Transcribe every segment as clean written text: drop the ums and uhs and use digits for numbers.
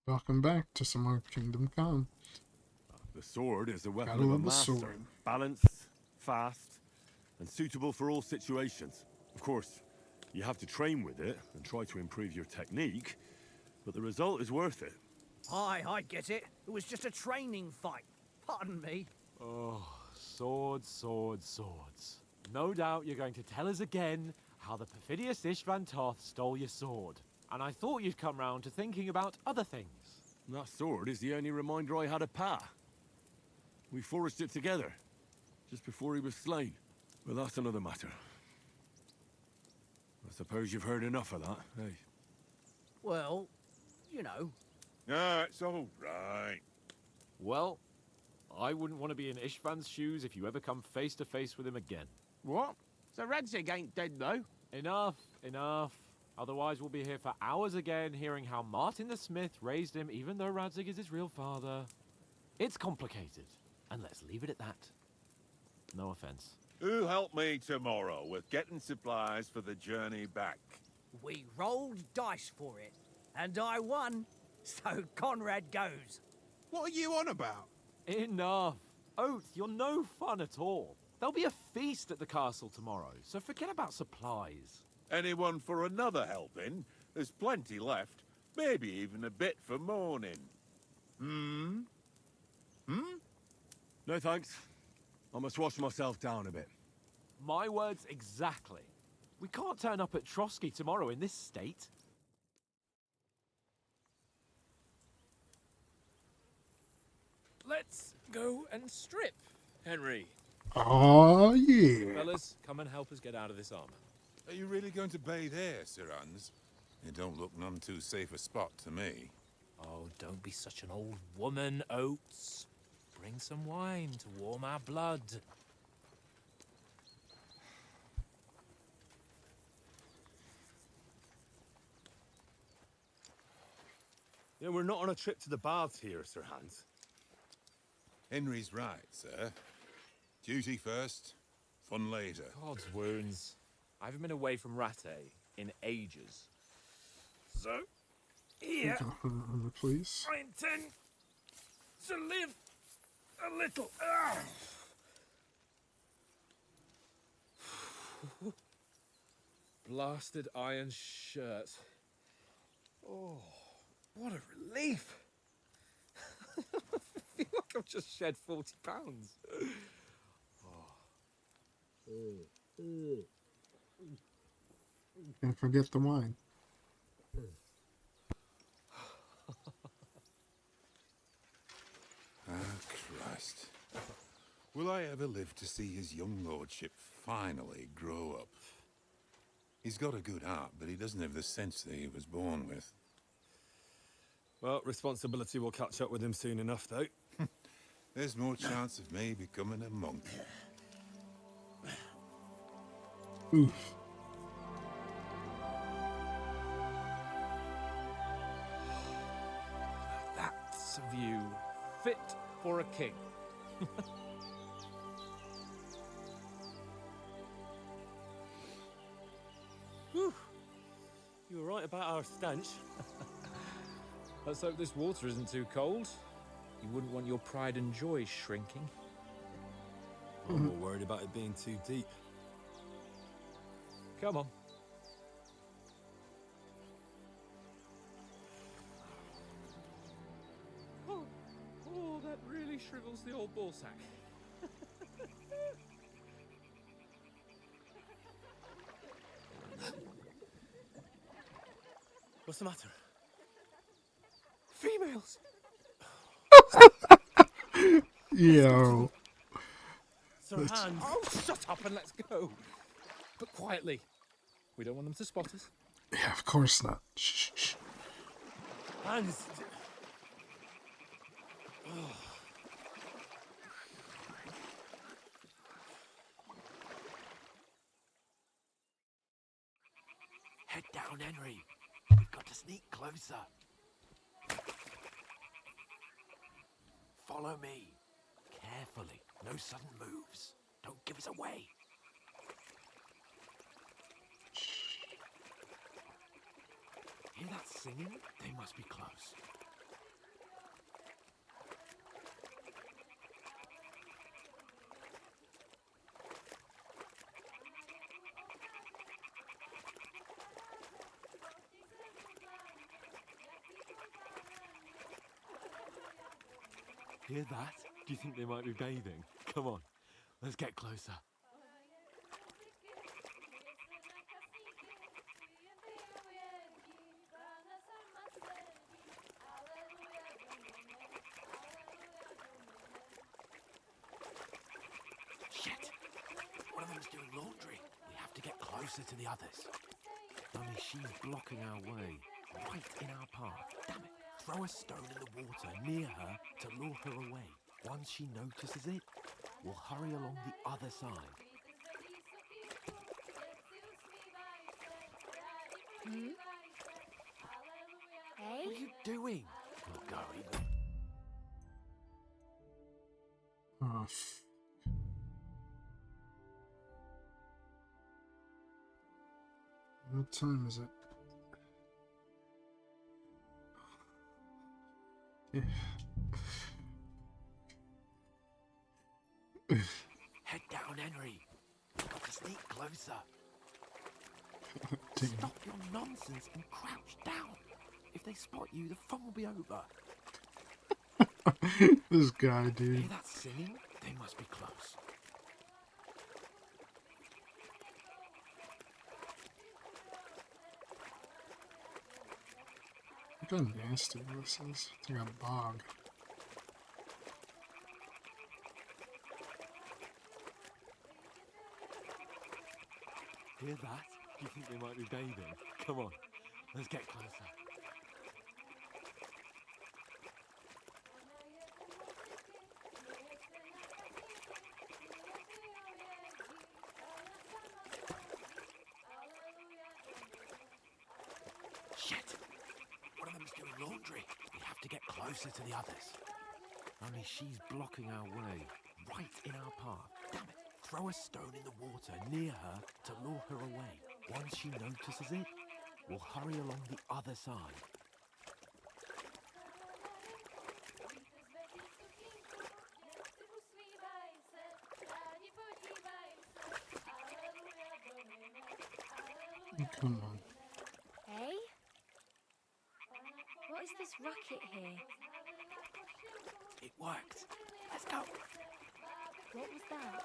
Welcome back to some more Kingdom Come. The sword is the weapon Gotta of a love the master. sword. Balanced, fast, and suitable for all situations. Of course, you have to train with it and try to improve your technique, but the result is worth it. Aye, I get it. It was just a training fight. Pardon me. Oh, swords, swords, swords. No doubt you're going to tell us again how the perfidious Ishvan Toth stole your sword. And I thought you'd come round to thinking about other things. That sword is the only reminder I had of Pa. We forged it together, just before he was slain. But that's another matter. I suppose you've heard enough of that, eh? Well, you know. No, it's all right. Well, I wouldn't want to be in Ishvan's shoes if you ever come face to face with him again. What? So Radzig ain't dead, though? Enough, enough. Otherwise we'll be here for hours again hearing how Martin the Smith raised him even though Radzig is his real father. It's complicated, and let's leave it at that. No offense. Who'll help me tomorrow with getting supplies for the journey back? We rolled dice for it, and I won. So Conrad goes. What are you on about? Enough. Oath, you're no fun at all. There'll be a feast at the castle tomorrow, so forget about supplies. Anyone for another helping? There's plenty left. Maybe even a bit for morning. Hmm? No thanks. I must wash myself down a bit. My words exactly. We can't turn up at Trotsky tomorrow in this state. Let's go and strip, Henry. Oh, yeah. Fellas, come and help us get out of this armor. Are you really going to bathe here, Sir Hans? It don't look none too safe a spot to me. Oh, don't be such an old woman, Oates. Bring some wine to warm our blood. Yeah, we're not on a trip to the baths here, Sir Hans. Henry's right, sir. Duty first, fun later. God's wounds. I haven't been away from Rattay in ages. So, here, Please. I intend to live a little. Blasted iron shirt. Oh, what a relief. I feel like I've just shed 40 pounds. Can't forget the wine. Ah, Christ. Will I ever live to see his young lordship finally grow up? He's got a good heart, but he doesn't have the sense that he was born with. Well, responsibility will catch up with him soon enough, though. There's more chance of me becoming a monk. Oof. That's a view fit for a king. Whew. You were right about our stench. Let's hope this water isn't too cold. You wouldn't want your pride and joy shrinking. I'm more worried about it being too deep. Come on. Oh, that really shrivels the old ball sack. What's the matter? Females! Yo. Sir Hans. Oh, shut up and let's go. But quietly. We don't want them to spot us. Yeah, of course not. Shh, shh. Hans. Head down, Henry. We've got to sneak closer. Follow me. Carefully. No sudden moves. Don't give us away. Hear that singing? They must be close. Hear that? Do you think they might be bathing? Come on, let's get closer. Shit! One of them's doing laundry. We have to get closer to the others. Only she's blocking our way, right in our path. Damn it! Throw a stone in the water near her to lure her away. Once she notices it, we'll hurry along the other side. Hey? What are you doing? We'll go even. Oh, what time is it? Head down, Henry. We've got to sneak closer. Damn. Stop your nonsense and crouch down. If they spot you, the fun will be over. This guy, dude. Hear that singing? They must be close. Look how nasty this is. It's like a bog. Hear that? Do you think they might be bathing? Come on, let's get closer. Shit! One of them's doing laundry. We have to get closer to the others. Only she's blocking our way, right in our path. Damn it! Throw a stone in the water near her to lure her away. Once she notices it, we'll hurry along the other side. Come on. Hey? What is this racket here? It worked. Let's go. What was that?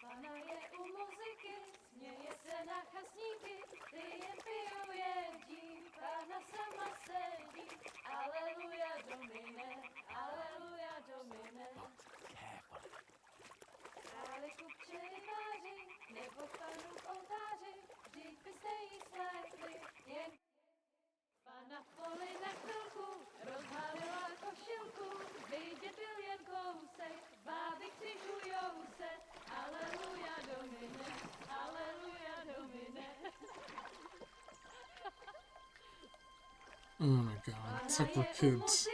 Pana je u muzyky, směje se na chasníky, ty jen pijou jedí, Pana sama sedí. Aleluja Domine, Aleluja Domine. But carefully. Králi kupče rybaři, nebo Panu v oltáři, vždyť byste jí slekli, jen Pana v poli na chvilku, rozhalila košilku, vidět byl jen kousek, báby křižujou se. Aleluja Domine, Aleluja Domine. Oh my god, it's like we're kids.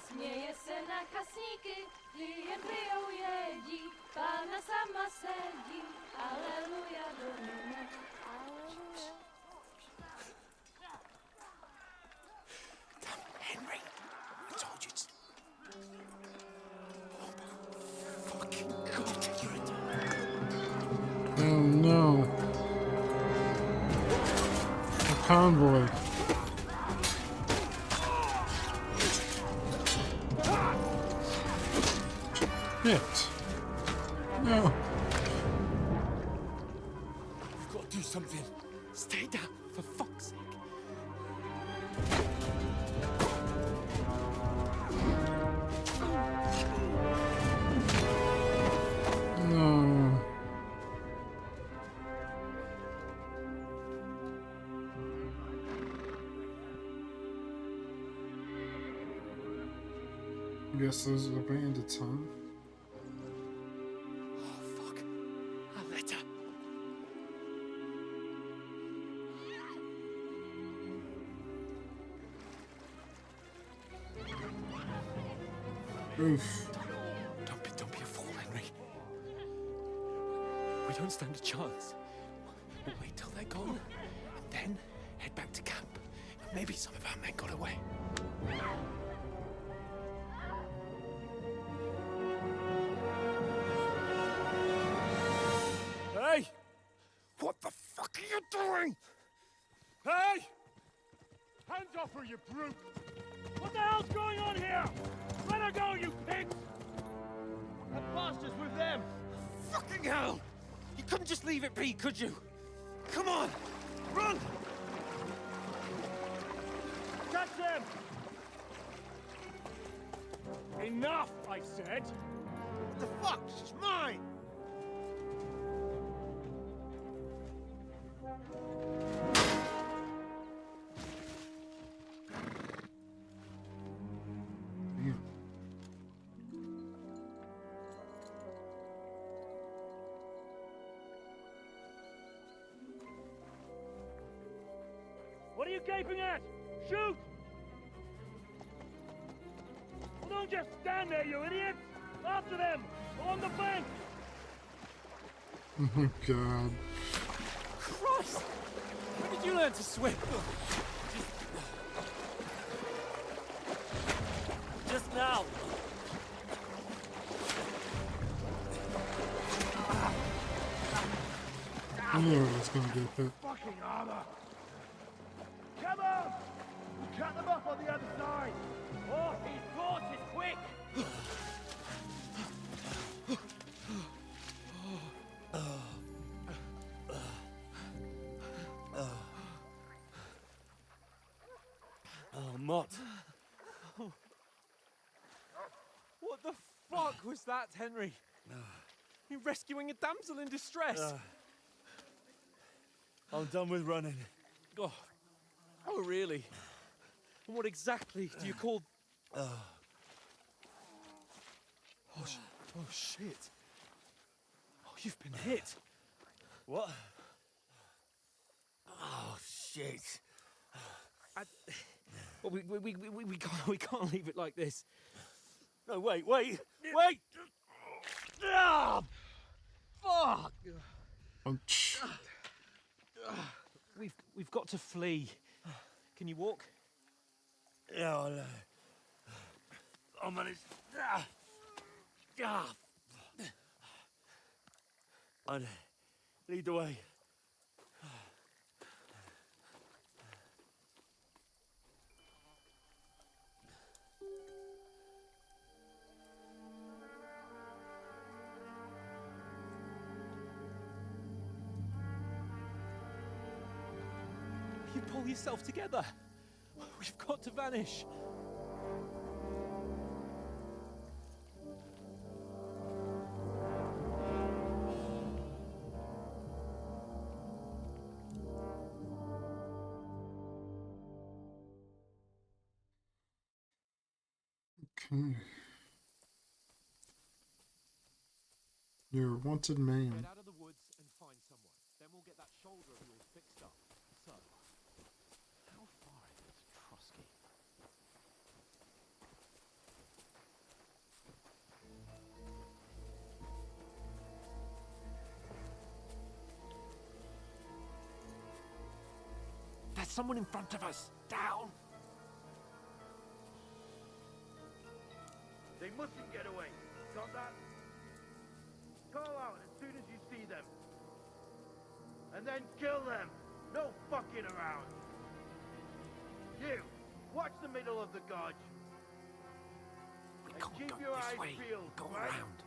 Směje se na chasníky, ty jen pijou jedí, Pána sama sedí. Aleluja Domine, Aleluja. Henry, I told you to... Oh, fucking God, you're a... Oh no. A convoy. Shit. No. You've got to do something. Stay down, for fuck's sake. No. I guess those are the bandits, huh? Oh, fuck. A letter. Oof. Don't be a fool, Henry. We don't stand a chance. We'll wait till they're gone, and then head back to camp. Maybe some of our men got away. Hey! What the fuck are you doing? Hey! Hands off her, you brute! What the hell's going on here? Let her go, you pigs! That bastard's with them! Fucking hell! You couldn't just leave it be, could you? Come on! Run! Catch them! Enough, I said! What the fuck? She's mine! Damn. What are you gaping at? Shoot! Well, don't just stand there, you idiots! After them! Along the bank! Oh my god. Christ! When did you learn to swim? Just now! I knew I was gonna get hit. Fucking armor! Come on! We'll cut them off on the other side! Oh, these torches, quick! Oh, Mott. What the fuck was that, Henry? You rescuing a damsel in distress? I'm done with running. Oh, really? And what exactly do you call... Oh, shit. Oh, you've been hit. What? Oh, shit. Well, we can't leave it like this. No, wait! Ah! Fuck! Oh, We've got to flee. Can you walk? Yeah, I know. I'll manage. I'd lead the way. You pull yourself together. We've got to vanish. okay. You're a wanted man. Get out of the woods and find someone. Then we'll get that shoulder of yours fixed up. So, how far is this Trotsky? There's someone in front of us. Down. They mustn't get away. Got that? Call out as soon as you see them. And then kill them. No fucking around. You, watch the middle of the gorge. We And can't keep go your this eyes way. peeled, Go right? around.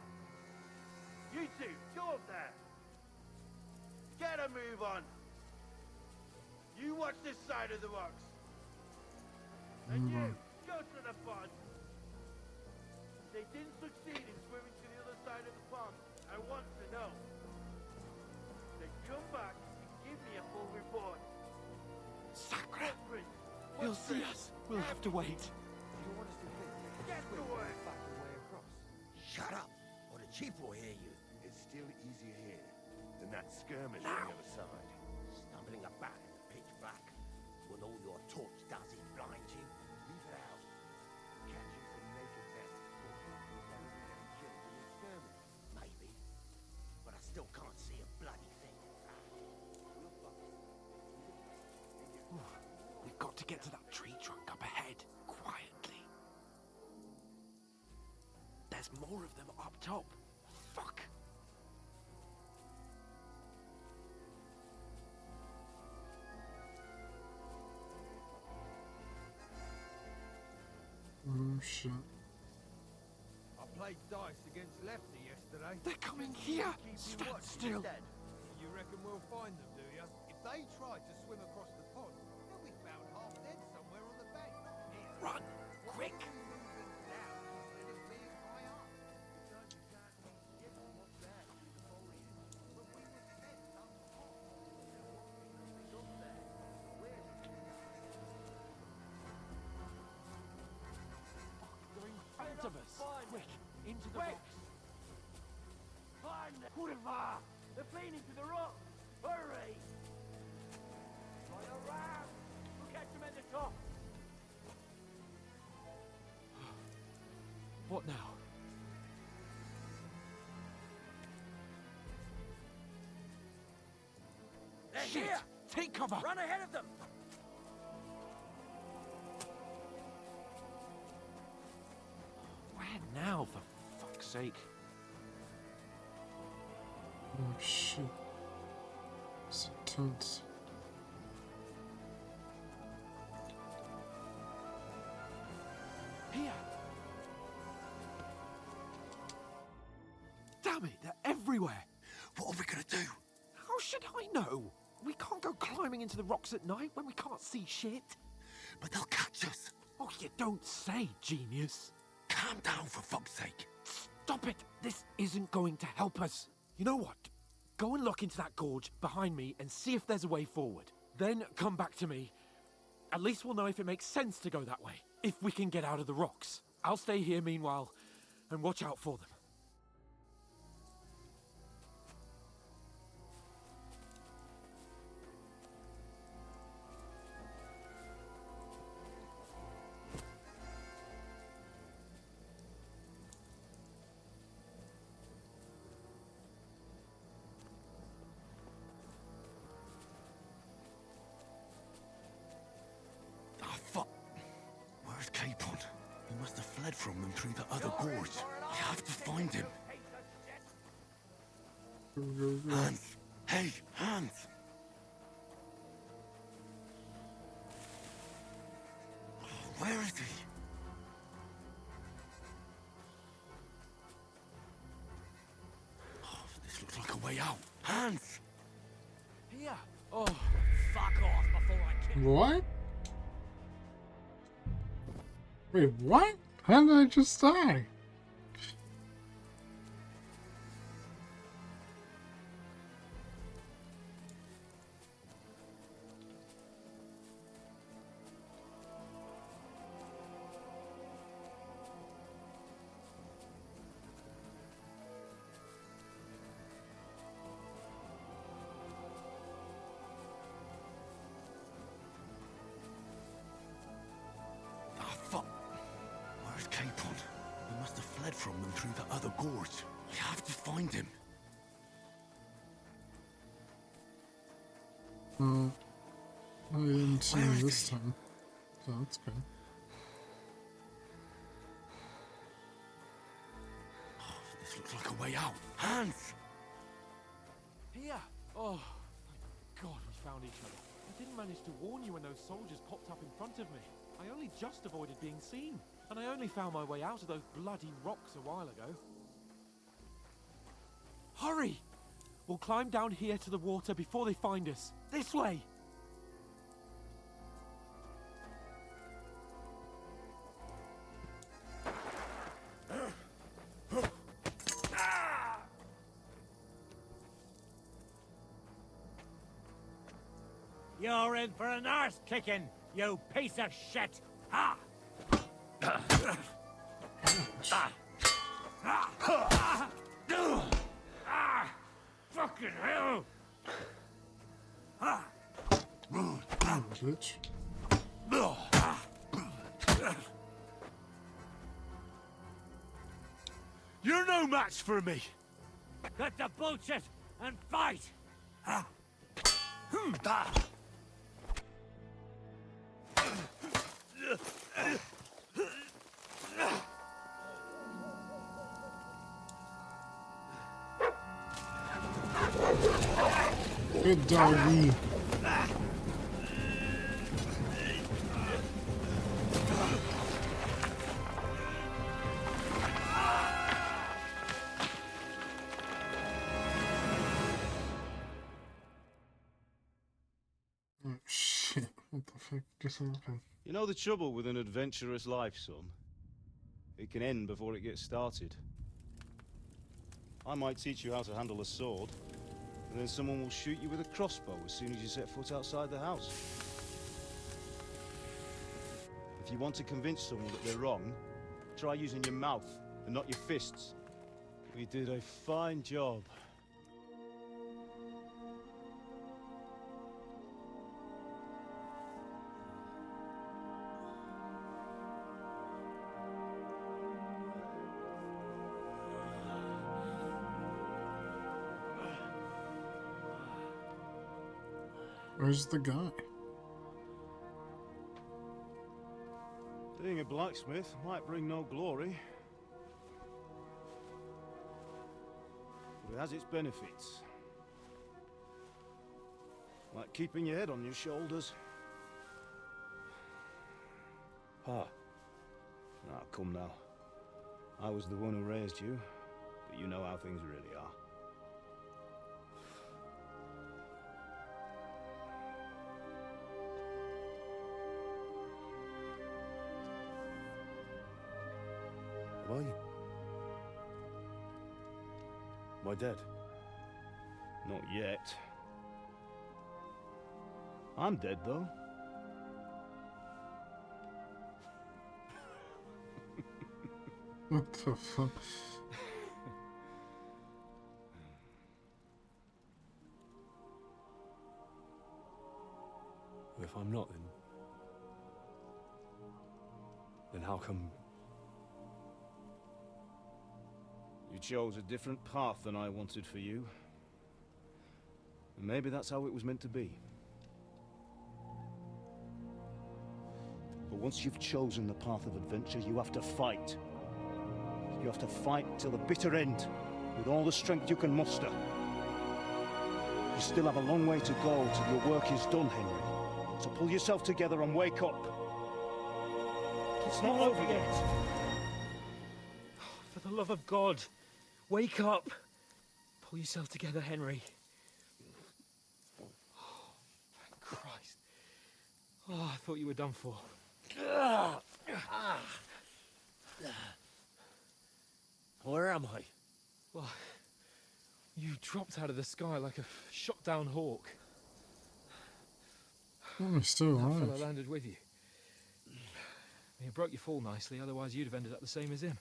You two, go up there. Get a move on. You watch this side of the rocks. And you, go to the pond. They didn't succeed in swimming to the other side of the pond. I want to know. Then come back and give me a full report. Sacra! Footprints, He'll see footprints. us. We'll have to wait. You want us to think that Get to work. back the way across? Shut up, or the chief will hear you. It's still easier here than that skirmish on the other side. Stumbling about in the pitch black. When all your torch does is blind you, leave it out. Catching some naked men is better than getting killed in a skirmish. Maybe. But I still can't see a bloody thing. We've got to get to that tree trunk up ahead, quietly. There's more of them up top. Fuck. Oh shit. I played dice against Lefty yesterday. They're coming here. Keep you Stand watching still. instead. You reckon we'll find them, do you? If they try to swim across the pond, they'll be found half dead somewhere on the bank. Run, quick. Out of us. Quick, into the rocks. Find them! Kurwa! They're fleeing to the rock! Hurry! Right around! We'll catch them at the top! What now? They're Shit! here! Take cover! Run ahead of them! Where now, for fuck's sake? Oh shit. It's intense. Here! Damn it, they're everywhere! What are we gonna do? How should I know? We can't go climbing into the rocks at night when we can't see shit. But they'll catch us. Oh, you don't say, genius. Calm down, for fuck's sake. Stop it! This isn't going to help us. You know what? Go and look into that gorge behind me and see if there's a way forward. Then come back to me. At least we'll know if it makes sense to go that way. If we can get out of the rocks. I'll stay here meanwhile and watch out for them. Ah, fuck. Where's Capon? He must have fled from them through the other gorge. I have to find him. Hans! Hey, Hans! Where is he? Oh, this looks like a way out. Hans! Here! Oh, Fuck off before I kill you. What? Wait, what? How did I just die? Ah, fuck. Where's Capon? He must have fled from them through the other gorge. I have to find him. I didn't see him this time. So that's good. Oh, this looks like a way out. Hans! here! Oh, thank God we found each other. I didn't manage to warn you when those soldiers popped up in front of me. I only just avoided being seen. And I only found my way out of those bloody rocks a while ago. Hurry! We'll climb down here to the water before they find us. This way! You're in for an arse kicking, you piece of shit! Ha! Fucking hell! Bitch. You're no match for me. Cut the bullshit and fight! Good doggy. Oh shit, what the fuck just happened? You know the trouble with an adventurous life, son? It can end before it gets started. I might teach you how to handle a sword, and then someone will shoot you with a crossbow as soon as you set foot outside the house. If you want to convince someone that they're wrong, try using your mouth and not your fists. We did a fine job. Where's the guy? Being a blacksmith might bring no glory, but it has its benefits. Like keeping your head on your shoulders. Pa. Ah, come now. I was the one who raised you, but you know how things really are. Are you? Am I dead? Not yet. I'm dead, though. What the fuck? If I'm not, then how come... You chose a different path than I wanted for you. And maybe that's how it was meant to be. But once you've chosen the path of adventure, you have to fight. You have to fight till the bitter end, with all the strength you can muster. You still have a long way to go till your work is done, Henry. So pull yourself together and wake up. It's not over yet. For the love of God, wake up. Pull yourself together, Henry. Oh, thank Christ. Oh, I thought you were done for. Where am I? Well, you dropped out of the sky like a shot-down hawk. Oh, I'm still That alive. fella landed with you. He broke your fall nicely, otherwise you'd have ended up the same as him.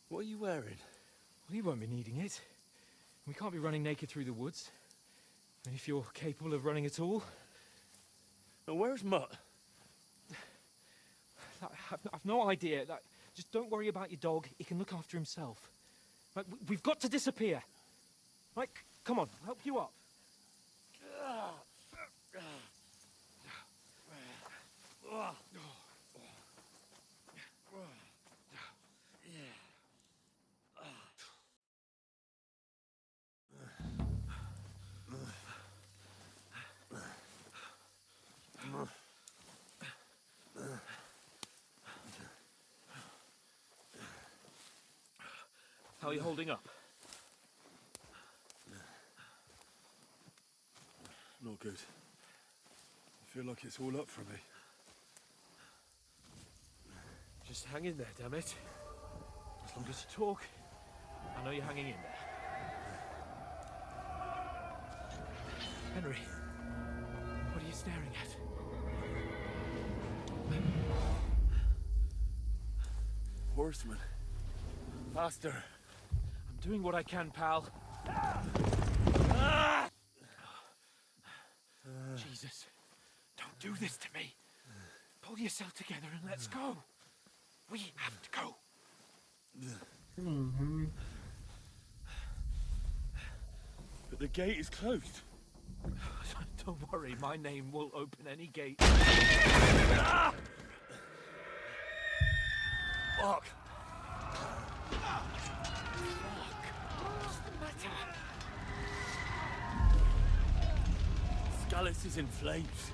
What are you wearing? Well, you won't be needing it. We can't be running naked through the woods. And if you're capable of running at all... And where's Mutt? I've no idea. Just don't worry about your dog. He can look after himself. Right, we've got to disappear. Right, come on, I'll help you up. How are you holding up? Not good. I feel like it's all up for me. Just hang in there, damn it. As long as you talk, I know you're hanging in there. Henry, what are you staring at? Horseman. Faster. I'm doing what I can, pal. Jesus, don't do this to me. Pull yourself together and let's go. We have to go. Come on, Henry. But the gate is closed. Don't worry, my name will open any gate. Fuck! What's the matter? Scallis is in flames.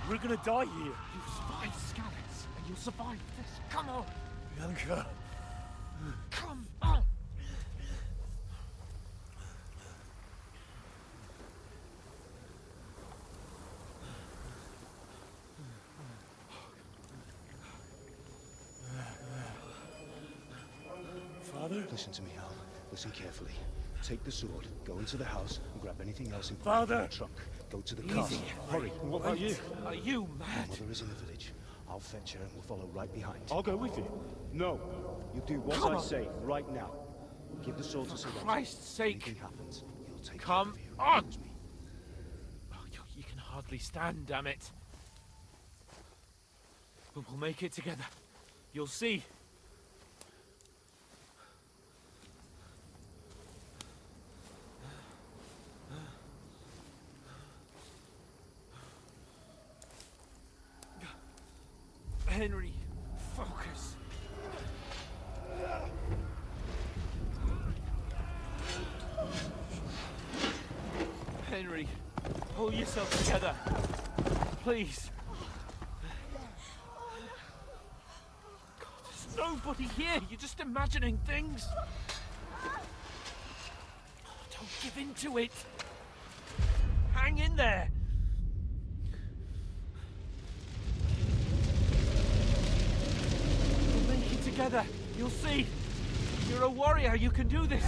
We're gonna die here. You survived Scalets, and you'll survive this. Come on! Bianca. Come on! Father? Listen to me, Hal. Listen carefully. Take the sword, go into the house, and grab anything else important Father! from the trunk. Go to the castle. Hurry. And what about you? Are you My mad? mother is in the village. I'll fetch her and we'll follow right behind. I'll go with you. No. You do what Come I on. say right now. Give the sword to For Sylvester. Christ's sake. Anything happens, he'll take Come care of you. on. Promise me. Oh, you can hardly stand, damn it. But we'll make it together. You'll see. Henry, focus. Henry, pull yourself together. Please. God, there's nobody here. You're just imagining things. Don't give in to it. Hang in there. We'll make it together. You'll see. You're a warrior. You can do this.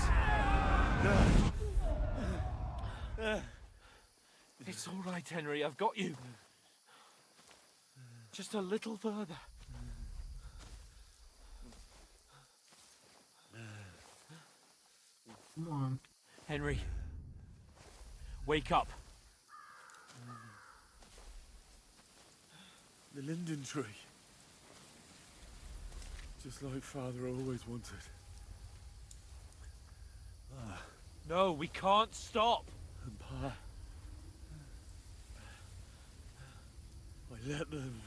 It's all right, Henry. I've got you. Just a little further. Come on. Henry, wake up. The linden tree. Just like Father always wanted. No, we can't stop. And Pa. I let them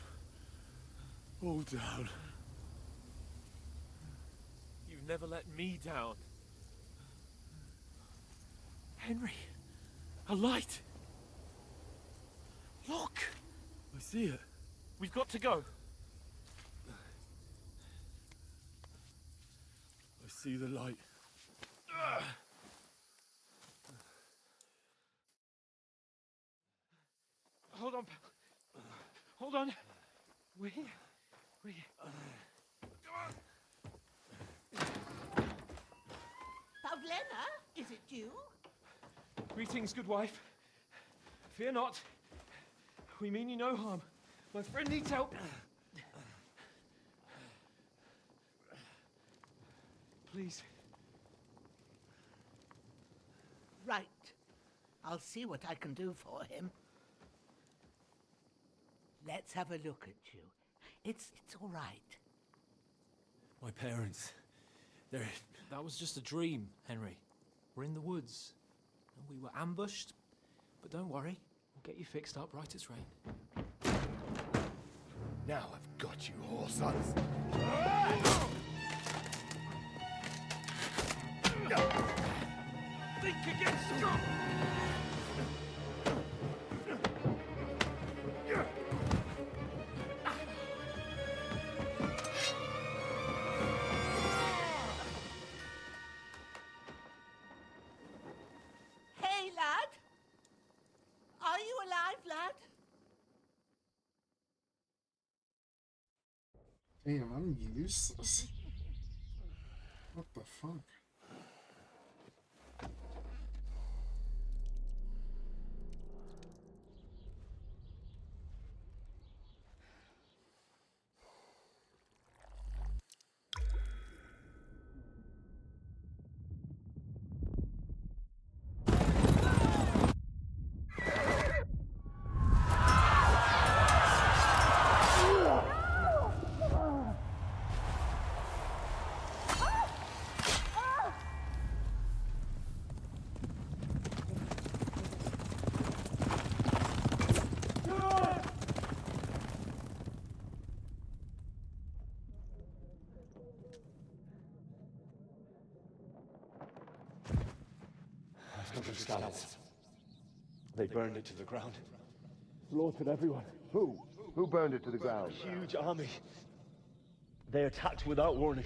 all down. You've never let me down. Henry, a light. Look. I see it. We've got to go. I see the light. Hold on. Hold on. We're here. We're here. Pavlena, is it you? Greetings, good wife. Fear not. We mean you no harm. My friend needs help. Please. Right. I'll see what I can do for him. Let's have a look at you. It's all right. My parents. They're... That was just a dream, Henry. We're in the woods. And we were ambushed. But don't worry. We'll get you fixed up right as rain. Now I've got you, whore sons. Think again, Scott! Hey, lad. Are you alive, lad? Damn, I'm useless. What the fuck? scallops. They burned it to the ground. Slaughtered everyone. Who? Who burned it to the ground? Huge army. They attacked without warning.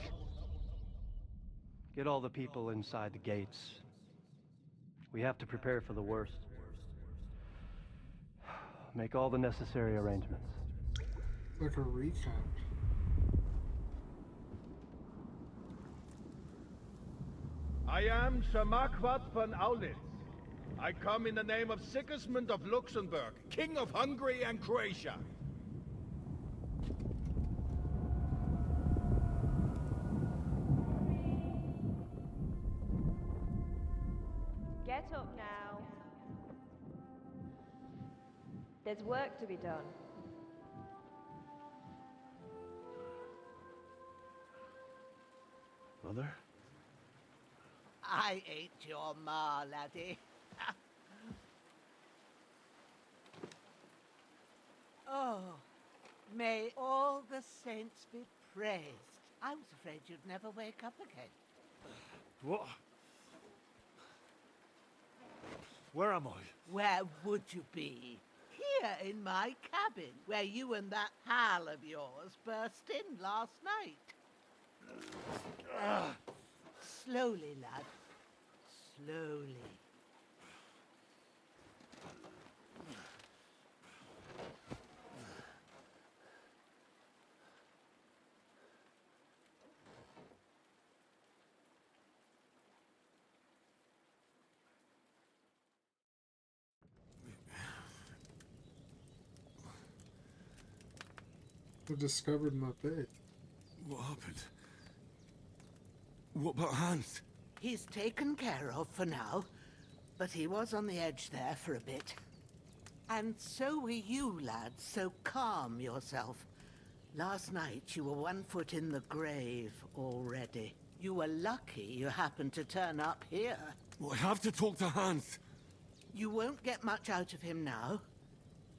Get all the people inside the gates. We have to prepare for the worst. Make all the necessary arrangements. Like a recap. I am Sir Marquardt von Aulitz. I come in the name of Sigismund of Luxembourg, King of Hungary and Croatia. Get up now. There's work to be done. Mother? I ain't your ma, laddie. Oh, may all the saints be praised. I was afraid you'd never wake up again. What? Where am I? Where would you be? Here in my cabin, where you and that pal of yours burst in last night. Slowly, lad. Slowly. They discovered my bed. What happened? What about Hans? He's taken care of for now, but he was on the edge there for a bit. And so were you, lad, so calm yourself. Last night you were 1 foot in the grave already. You were lucky you happened to turn up here. Well, I have to talk to Hans. You won't get much out of him now.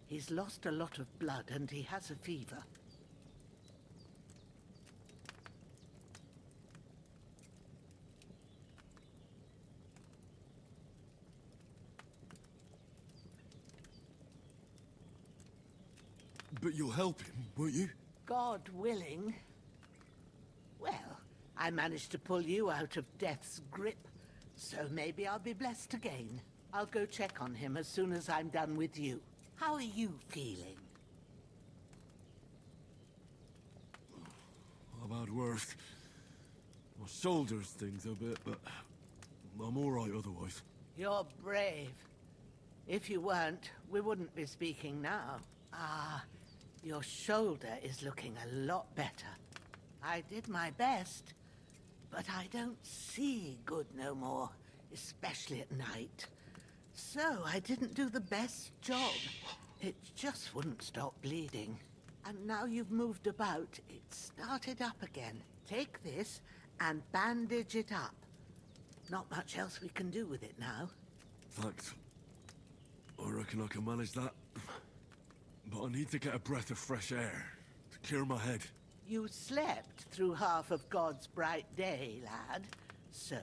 He's lost a lot of blood and he has a fever. But you'll help him, won't you? God willing. Well, I managed to pull you out of death's grip, so maybe I'll be blessed again. I'll go check on him as soon as I'm done with you. How are you feeling? I've had worse. My shoulder stings a bit, but I'm all right otherwise. You're brave. If you weren't, we wouldn't be speaking now. Ah, your shoulder is looking a lot better. I did my best, but I don't see good no more, especially at night. So I didn't do the best job. It just wouldn't stop bleeding. And now you've moved about, it started up again. Take this and bandage it up. Not much else we can do with it now. Thanks. I reckon I can manage that. But I need to get a breath of fresh air to clear my head. You slept through half of God's bright day, lad. So,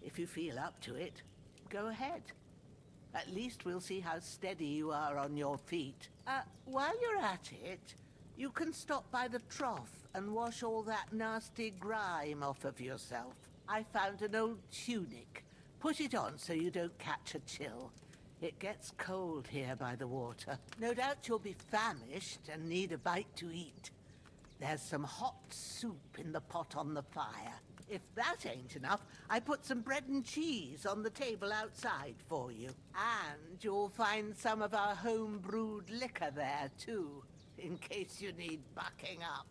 if you feel up to it, go ahead. At least we'll see how steady you are on your feet. While you're at it, you can stop by the trough and wash all that nasty grime off of yourself. I found an old tunic. Put it on so you don't catch a chill. It gets cold here by the water. No doubt you'll be famished and need a bite to eat. There's some hot soup in the pot on the fire. If that ain't enough, I put some bread and cheese on the table outside for you. And you'll find some of our home-brewed liquor there, too, in case you need bucking up.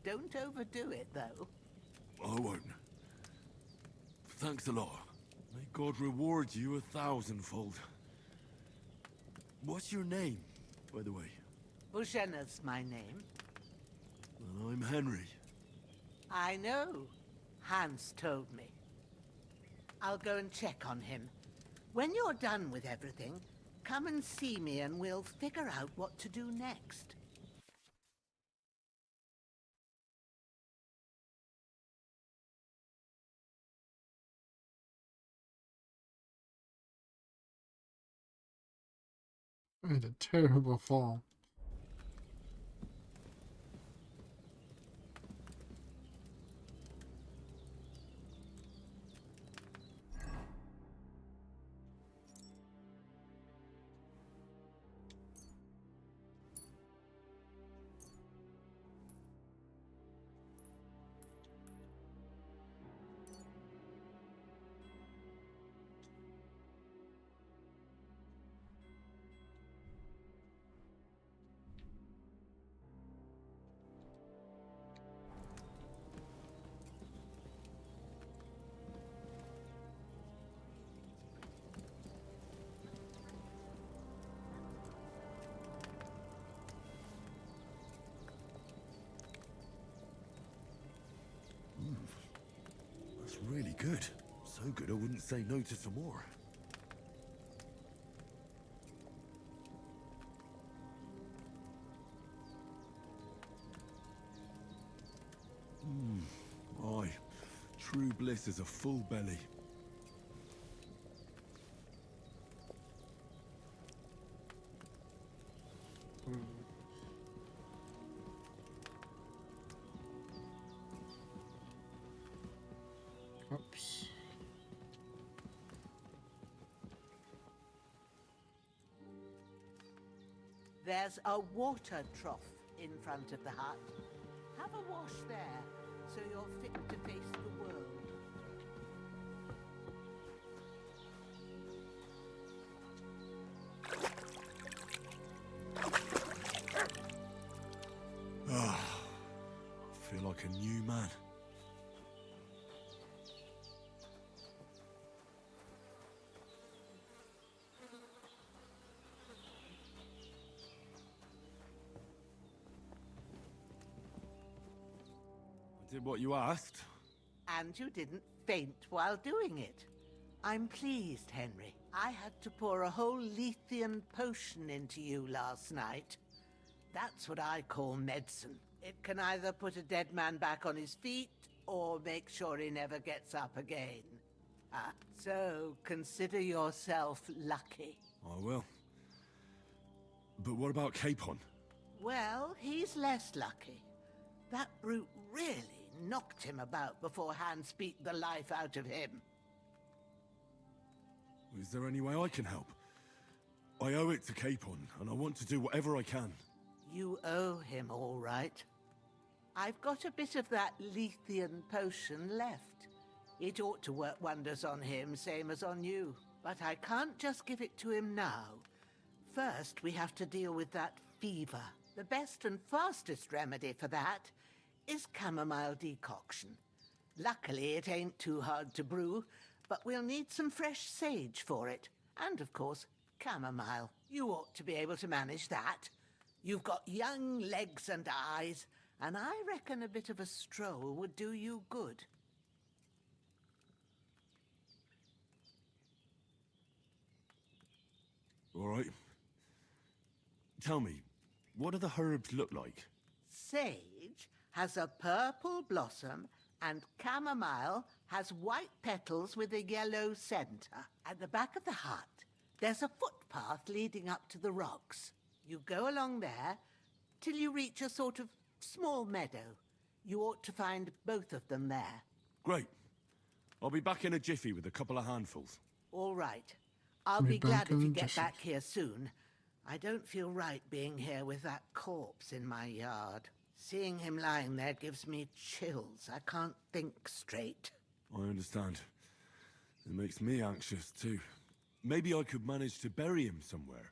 Don't overdo it, though. I won't. Thanks a lot. May God reward you 1,000-fold. What's your name, by the way? Bushenna's my name. And I'm Henry. I know. Hans told me. I'll go and check on him. When you're done with everything, come and see me and we'll figure out what to do next. I made a terrible fall. That's really good. So good I wouldn't say no to some more. Aye. True bliss is a full belly. Oops. There's a water trough in front of the hut. Have a wash there, so you're fit to face the world. Ah, I feel like a new man. I did what you asked. And you didn't faint while doing it. I'm pleased, Henry. I had to pour a whole Lethean potion into you last night. That's what I call medicine. It can either put a dead man back on his feet, or make sure he never gets up again. So consider yourself lucky. I will. But what about Capon? Well, he's less lucky. That brute really knocked him about before Hans beat the life out of him. Is there any way I can help? I owe it to Capon, and I want to do whatever I can. You owe him, all right. I've got a bit of that Lethean potion left. It ought to work wonders on him, same as on you. But I can't just give it to him now. First, we have to deal with that fever. The best and fastest remedy for that is chamomile decoction. Luckily, it ain't too hard to brew, but we'll need some fresh sage for it. And, of course, chamomile. You ought to be able to manage that. You've got young legs and eyes, and I reckon a bit of a stroll would do you good. All right. Tell me, what do the herbs look like? Sage has a purple blossom, and chamomile has white petals with a yellow center. At the back of the hut, there's a footpath leading up to the rocks. You go along there till you reach a sort of small meadow. You ought to find both of them there. Great. I'll be back in a jiffy with a couple of handfuls. All right. I'll be glad if you get back here soon. I don't feel right being here with that corpse in my yard. Seeing him lying there gives me chills. I can't think straight. I understand. It makes me anxious, too. Maybe I could manage to bury him somewhere.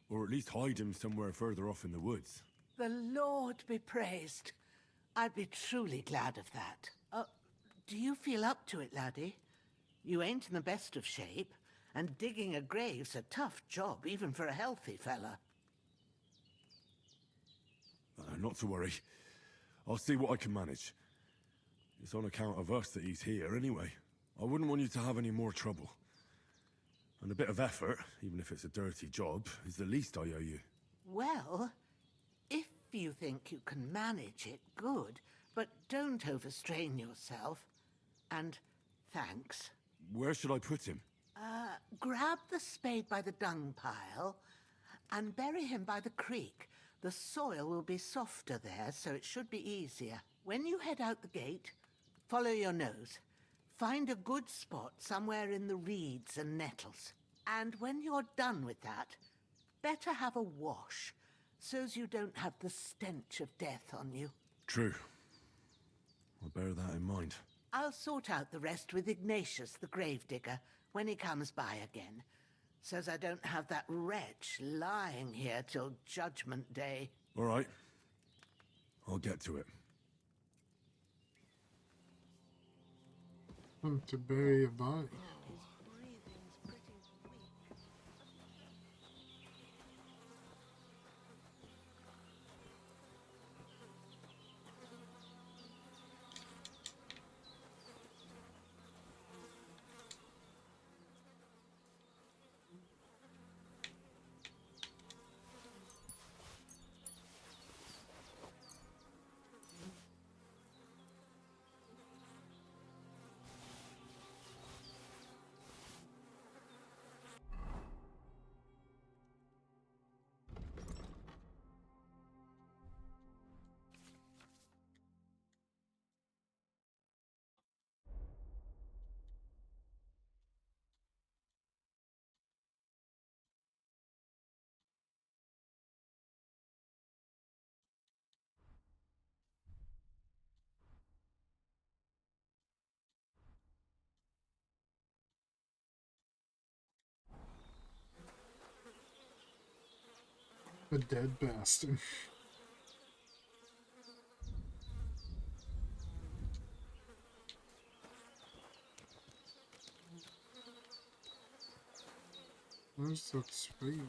Or at least hide him somewhere further off in the woods. The Lord be praised. I'd be truly glad of that. Do you feel up to it, laddie? You ain't in the best of shape, and digging a grave's a tough job, even for a healthy fella. Not to worry. I'll see what I can manage. It's on account of us that he's here, anyway. I wouldn't want you to have any more trouble. And a bit of effort, even if it's a dirty job, is the least I owe you. Well, if you think you can manage it, good. But don't overstrain yourself. And thanks. Where should I put him? Grab the spade by the dung pile And bury him by the creek. The soil will be softer there, so it should be easier. When you head out the gate, follow your nose. Find a good spot somewhere in the reeds and nettles. And when you're done with that, better have a wash, so's you don't have the stench of death on you. True. I'll bear that in mind. I'll sort out the rest with Ignatius, the gravedigger, when he comes by again, so's I don't have that wretch lying here till Judgment Day. All right. I'll get to it. To bury a body. A dead bastard. Where's that spade?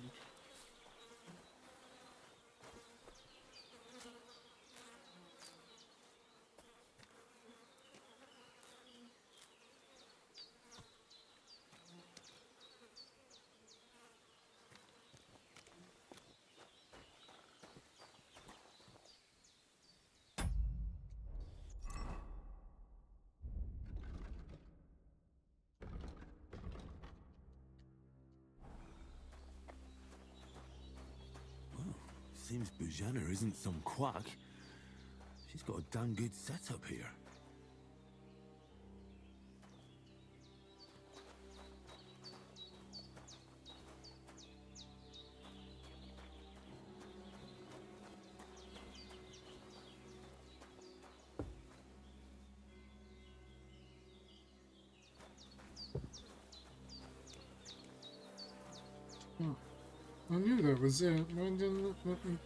Seems Bujana isn't some quack. She's got a damn good setup here. Oh, I knew that was it. Why didn't it let me?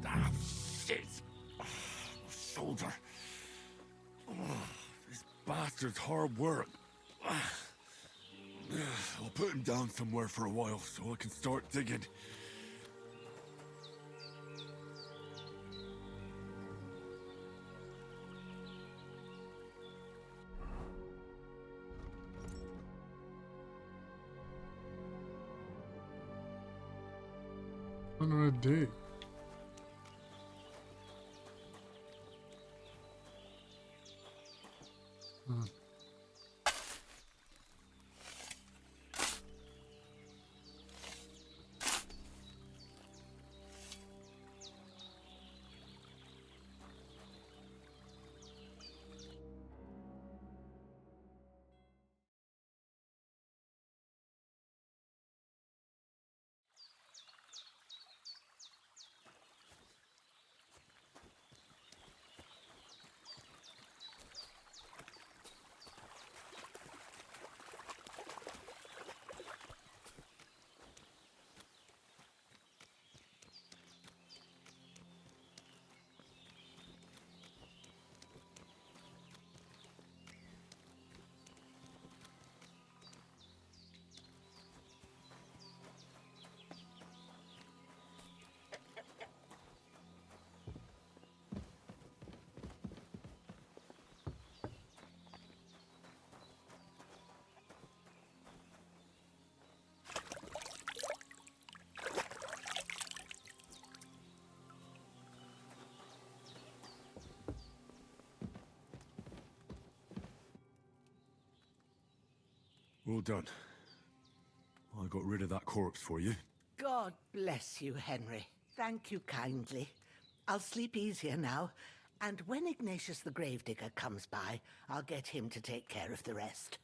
Ah, shit! Shoulder. This bastard's hard work. I'll put him down somewhere for a while so I can start digging. What do I do? Well done. I got rid of that corpse for you. God bless you, Henry. Thank you kindly. I'll sleep easier now, and when Ignatius the Gravedigger comes by, I'll get him to take care of the rest.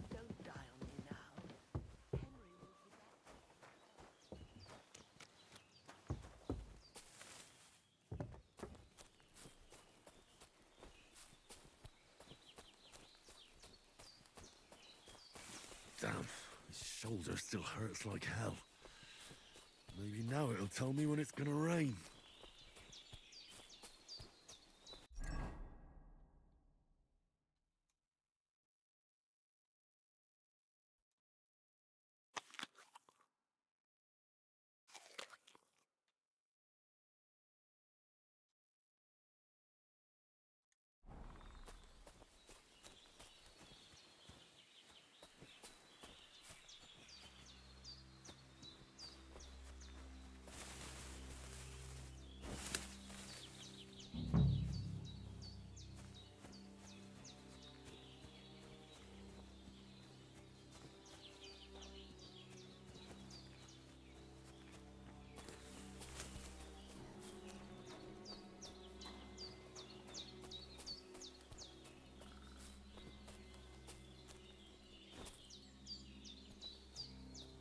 Don't die on me now. Henry will be back. Damn, his shoulder still hurts like hell. Maybe now it'll tell me when it's gonna rain.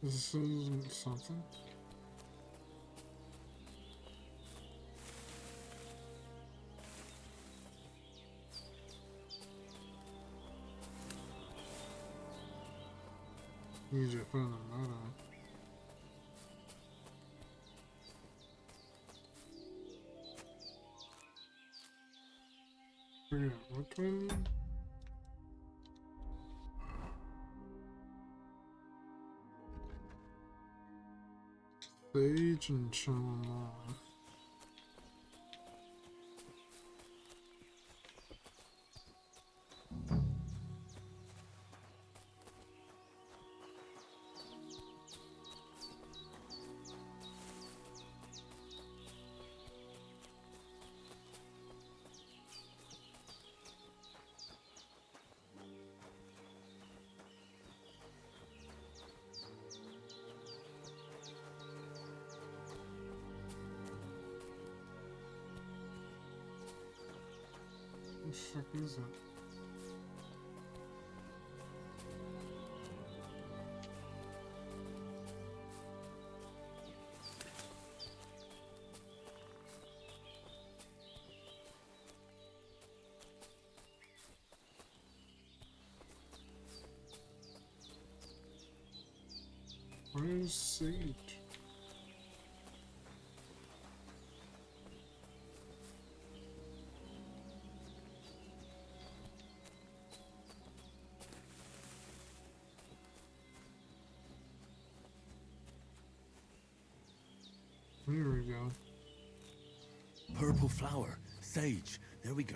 This isn't something. Need to find a motto. Forget what do I need? Sage and chamomile. What the fuck is it? Where's Sage? Here we go. Purple flower. Sage. There we go.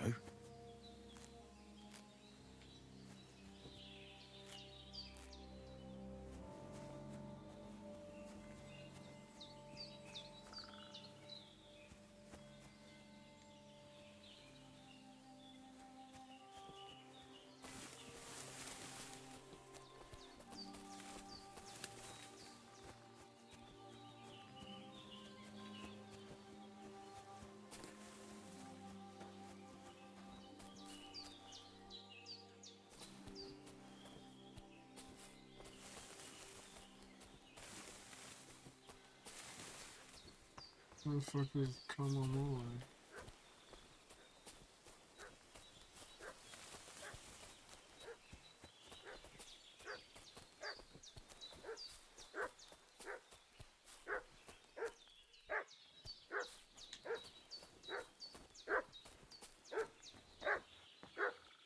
Where the fuck is come on boy?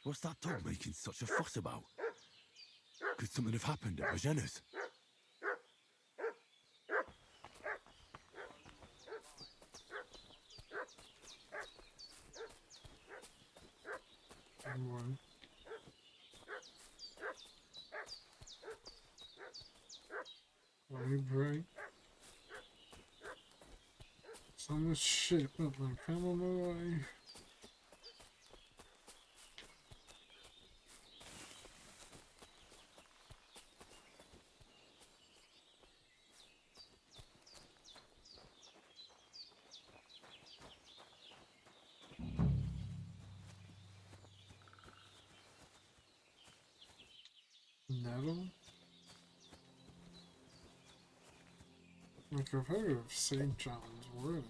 What's that dog making such a fuss about? Could something have happened at Bajena's? One. Let me break. So much shit with my camera away. Nettle? Like I've heard of St. John's Wort.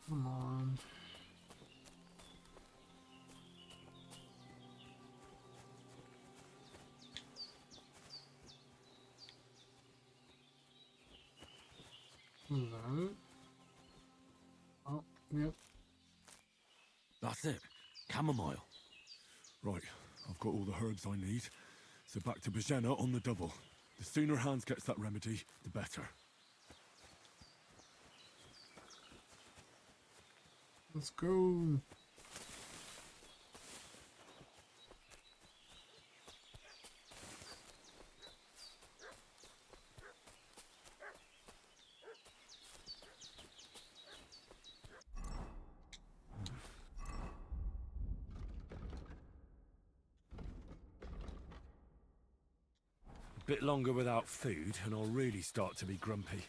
Come on. Is that it? Oh, yep. That's it. Chamomile. Right, I've got all the herbs I need. So back to Bajena on the double. The sooner Hans gets that remedy, the better. Let's go. A bit longer without food, and I'll really start to be grumpy.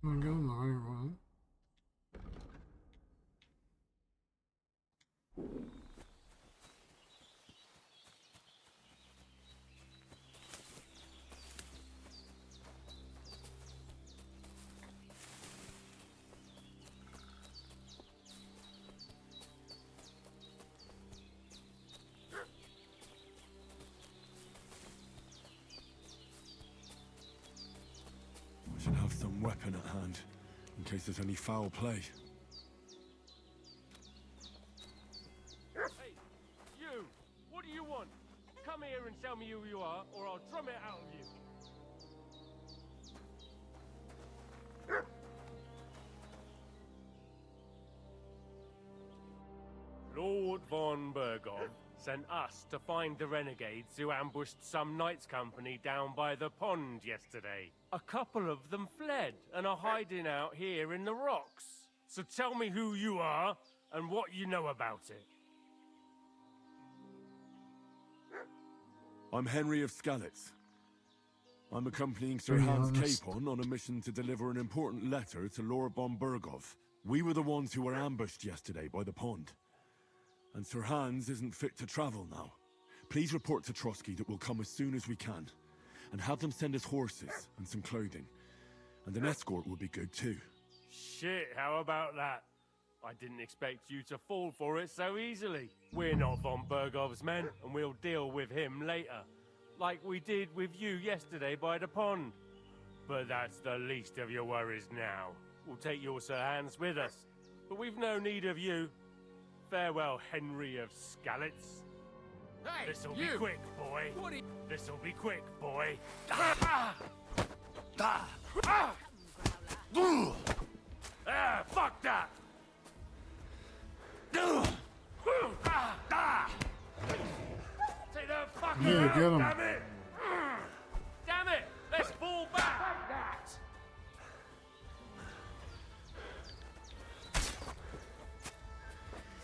I'm going the right way. I should have some weapon at hand, in case there's any foul play. Hey, you! What do you want? Come here and tell me who you are, or I'll drum it out of you. Lord von Bergov sent us to find the renegades who ambushed some knights' company down by the pond yesterday. A couple of them fled and are hiding out here in the rocks. So tell me who you are and what you know about it. I'm Henry of Skalitz. I'm accompanying Sir Be Hans honest. Capon on a mission to deliver an important letter to Lord von Bergov. We were the ones who were ambushed yesterday by the pond. And Sir Hans isn't fit to travel now. Please report to Trotsky that we'll come as soon as we can. And have them send us horses and some clothing. And an escort would be good too. Shit, how about that? I didn't expect you to fall for it so easily. We're not von Bergov's men, and we'll deal with him later. Like we did with you yesterday by the pond. But that's the least of your worries now. We'll take your Sir Hans with us. But we've no need of you. Farewell, Henry of Skalitz. Hey, This'll you! be quick, boy. What are you... This'll be quick, boy. Fuck that! Take the fucker Yeah, out, get him. damn it! Damn it! Let's fall back! That!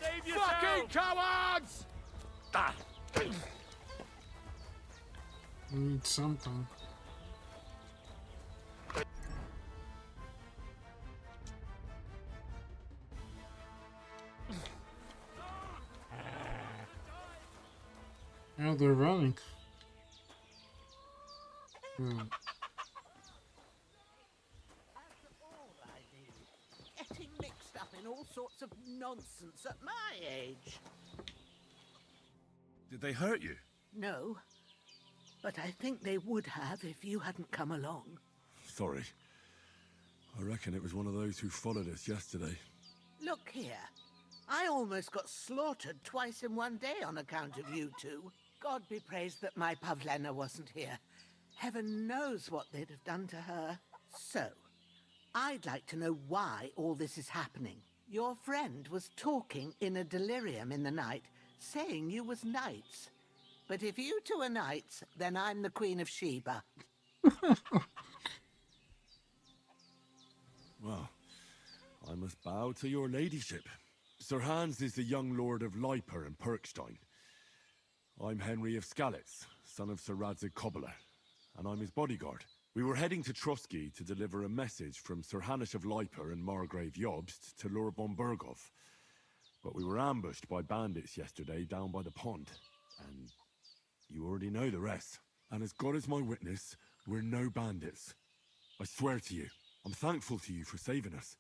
Save yourself! Fucking cowards! We need something. Now they're running. Good. Getting mixed up in all sorts of nonsense at my age. Did they hurt you? No. But I think they would have if you hadn't come along. Sorry. I reckon it was one of those who followed us yesterday. Look here. I almost got slaughtered twice in one day on account of you two. God be praised that my Pavlena wasn't here. Heaven knows what they'd have done to her. So, I'd like to know why all this is happening. Your friend was talking in a delirium in the night, saying you was knights. But if you two are knights, then I'm the Queen of Sheba. Well, I must bow to your ladyship. Sir Hans is the young lord of Leiper and Perkstein. I'm Henry of Skalitz, son of Sir Radzig Cobbler, and I'm his bodyguard. We were heading to Trotsky to deliver a message from Sir Hanish of Leiper and Margrave Jobst to Lord von Bergov. But we were ambushed by bandits yesterday down by the pond, and you already know the rest. And as God is my witness, we're no bandits. I swear to you, I'm thankful to you for saving us.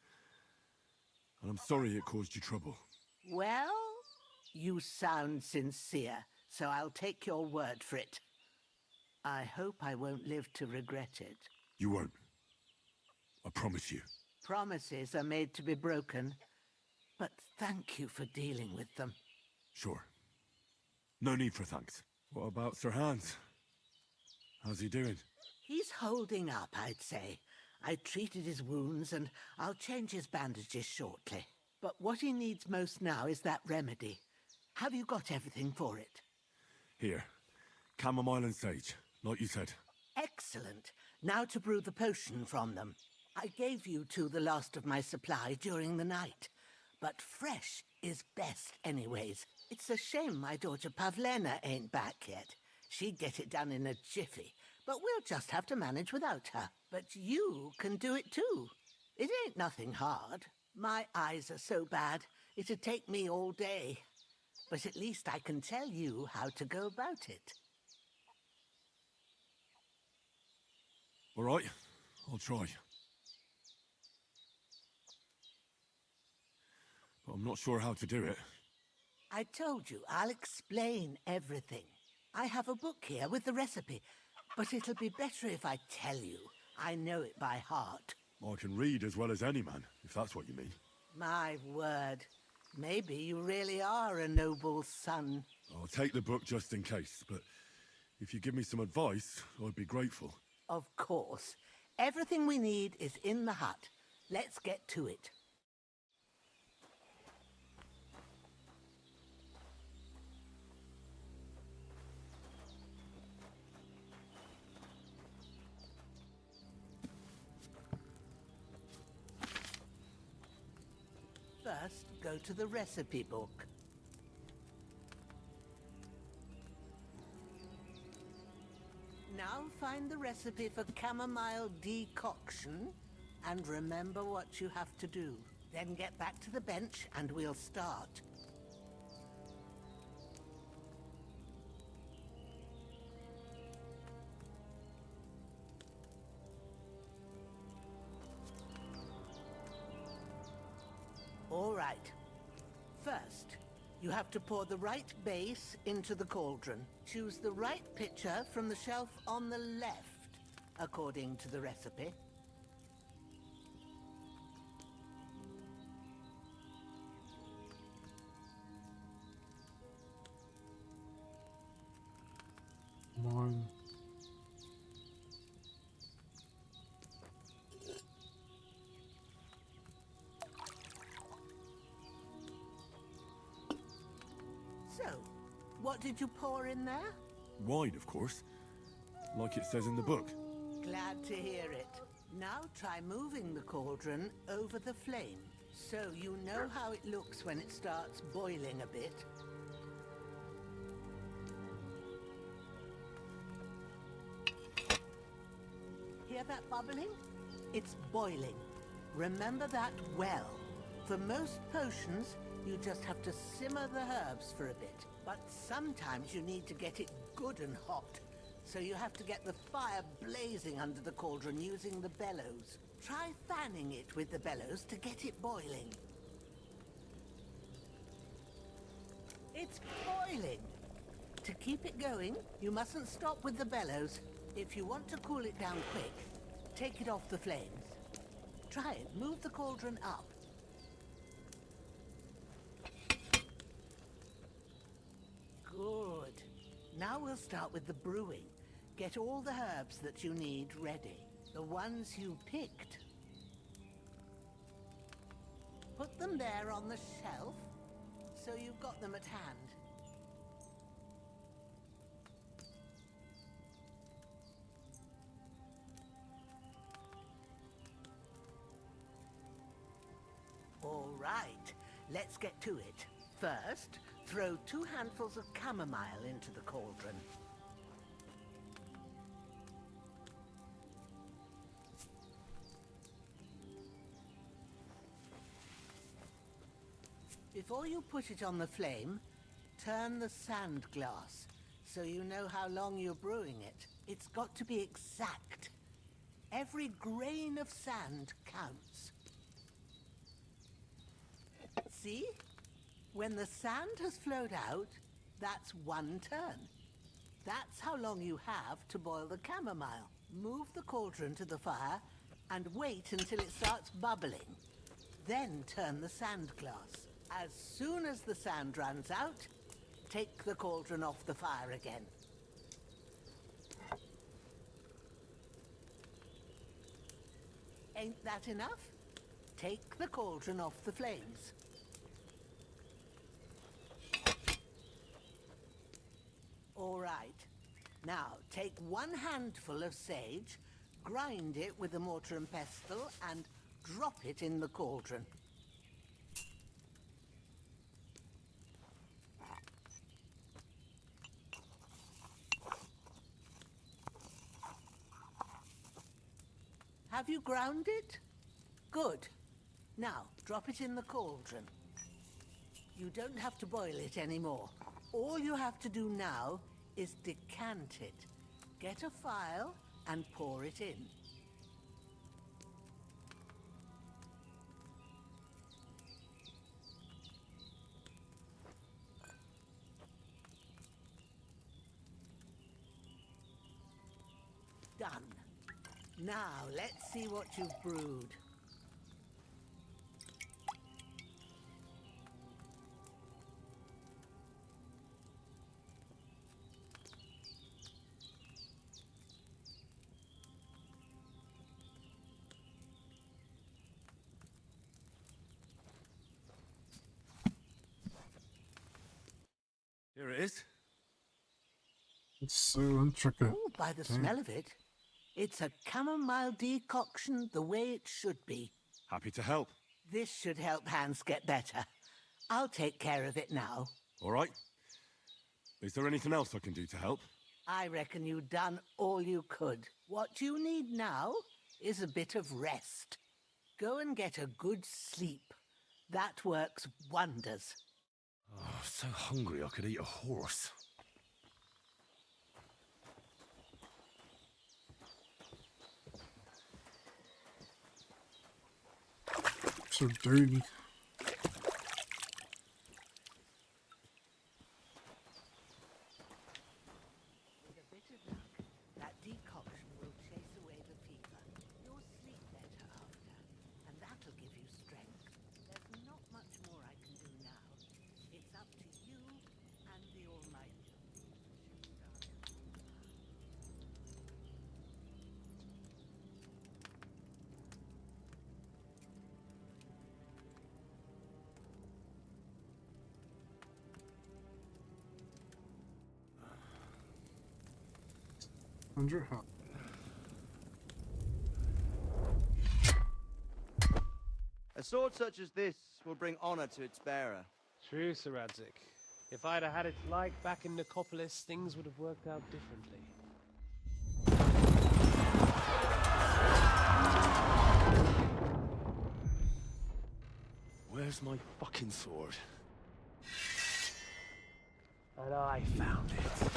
And I'm sorry it caused you trouble. Well, you sound sincere, so I'll take your word for it. I hope I won't live to regret it. You won't. I promise you. Promises are made to be broken, but thank you for dealing with them. Sure. No need for thanks. What about Sir Hans? How's he doing? He's holding up, I'd say. I treated his wounds and I'll change his bandages shortly. But what he needs most now is that remedy. Have you got everything for it? Here. Chamomile and sage, like you said. Excellent. Now to brew the potion from them. I gave you two the last of my supply during the night. But fresh is best anyways. It's a shame my daughter Pavlena ain't back yet. She'd get it done in a jiffy. But we'll just have to manage without her. But you can do it too. It ain't nothing hard. My eyes are so bad, it'd take me all day. But at least I can tell you how to go about it. All right, I'll try. But I'm not sure how to do it. I told you, I'll explain everything. I have a book here with the recipe, but it'll be better if I tell you. I know it by heart. I can read as well as any man, if that's what you mean. My word. Maybe you really are a noble son. I'll take the book just in case, but if you give me some advice, I'd be grateful. Of course. Everything we need is in the hut. Let's get to it. First, go to the recipe book. Now find the recipe for chamomile decoction and remember what you have to do. Then get back to the bench and we'll start. All right. First, you have to pour the right base into the cauldron. Choose the right pitcher from the shelf on the left, according to the recipe. Mine. So, what did you pour in there? Wine, of course. Like it says in the book. Glad to hear it. Now try moving the cauldron over the flame, so you know how it looks when it starts boiling a bit. Hear that bubbling? It's boiling. Remember that well. For most potions, you just have to simmer the herbs for a bit. But sometimes you need to get it good and hot. So you have to get the fire blazing under the cauldron using the bellows. Try fanning it with the bellows to get it boiling. It's boiling! To keep it going, you mustn't stop with the bellows. If you want to cool it down quick, take it off the flames. Try it. Move the cauldron up. Good. Now we'll start with the brewing. Get all the herbs that you need ready. The ones you picked. Put them there on the shelf, so you've got them at hand. All right, let's get to it. First, throw 2 handfuls of chamomile into the cauldron. Before you put it on the flame, turn the sand glass so you know how long you're brewing it. It's got to be exact. Every grain of sand counts. See? When the sand has flowed out, that's 1 turn. That's how long you have to boil the chamomile. Move the cauldron to the fire and wait until it starts bubbling. Then turn the sand glass. As soon as the sand runs out, take the cauldron off the fire again. Ain't that enough? Take the cauldron off the flames. All right. Now, take 1 handful of sage, grind it with a mortar and pestle, and drop it in the cauldron. Have you ground it? Good. Now, drop it in the cauldron. You don't have to boil it anymore. All you have to do now is decant it. Get a phial and pour it in. Done. Now, let's see what you've brewed. Here it is. It's so intricate. Oh, by the Dang. smell of it, it's a chamomile decoction the way it should be. Happy to help. This should help Hans get better. I'll take care of it now. All right. Is there anything else I can do to help? I reckon you've done all you could. What you need now is a bit of rest. Go and get a good sleep. That works wonders. Oh, I'm so hungry I could eat a horse. So dirty. With a bit of luck, that decoction will chase away the fever. You'll sleep better after, and that'll give you strength. There's not much more I can do now. It's up to you and the Almighty. Under how? A sword such as this will bring honor to its bearer. True, Sir Radzik. If I'd have had it like back in Nicopolis, things would have worked out differently. Where's my fucking sword? And I found it.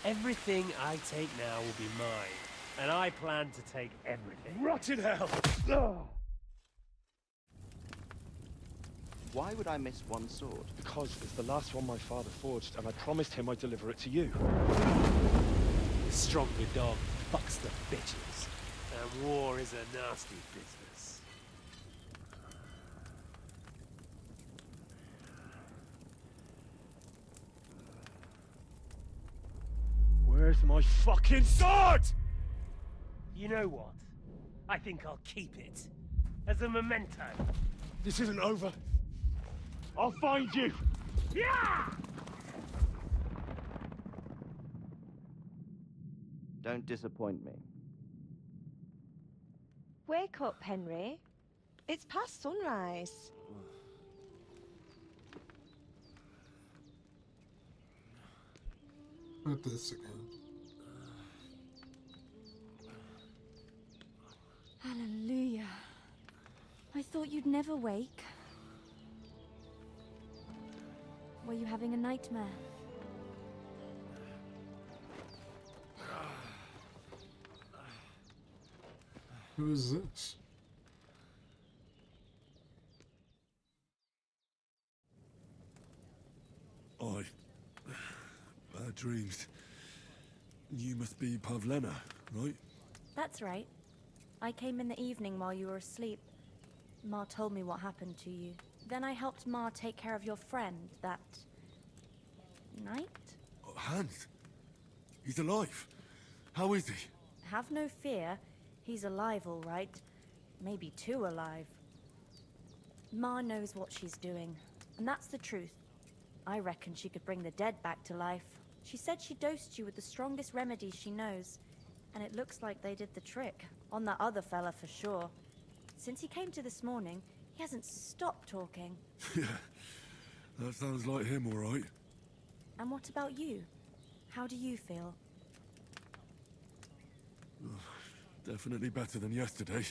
Everything I take now will be mine, and I plan to take everything. Rot in hell! Why would I miss one sword? Because it's the last one my father forged, and I promised him I'd deliver it to you. Stronger dog fucks the bitches. And war is a nasty business. Where's my fucking sword? You know what? I think I'll keep it. As a memento. This isn't over. I'll find you! Yeah! Don't disappoint me. Wake up, Henry. It's past sunrise. Not this again. Hallelujah. I thought you'd never wake. Were you having a nightmare? Who is this? Bad dreams. You must be Pavlena, right? That's right. I came in the evening while you were asleep. Ma told me what happened to you. Then I helped Ma take care of your friend that night? Hans! He's alive! How is he? Have no fear. He's alive, all right. Maybe too alive. Ma knows what she's doing, and that's the truth. I reckon she could bring the dead back to life. She said she dosed you with the strongest remedies she knows, and it looks like they did the trick. On that other fella for sure. Since he came to this morning, he hasn't stopped talking. Yeah, that sounds like him, all right. And what about you? How do you feel? Definitely better than yesterday.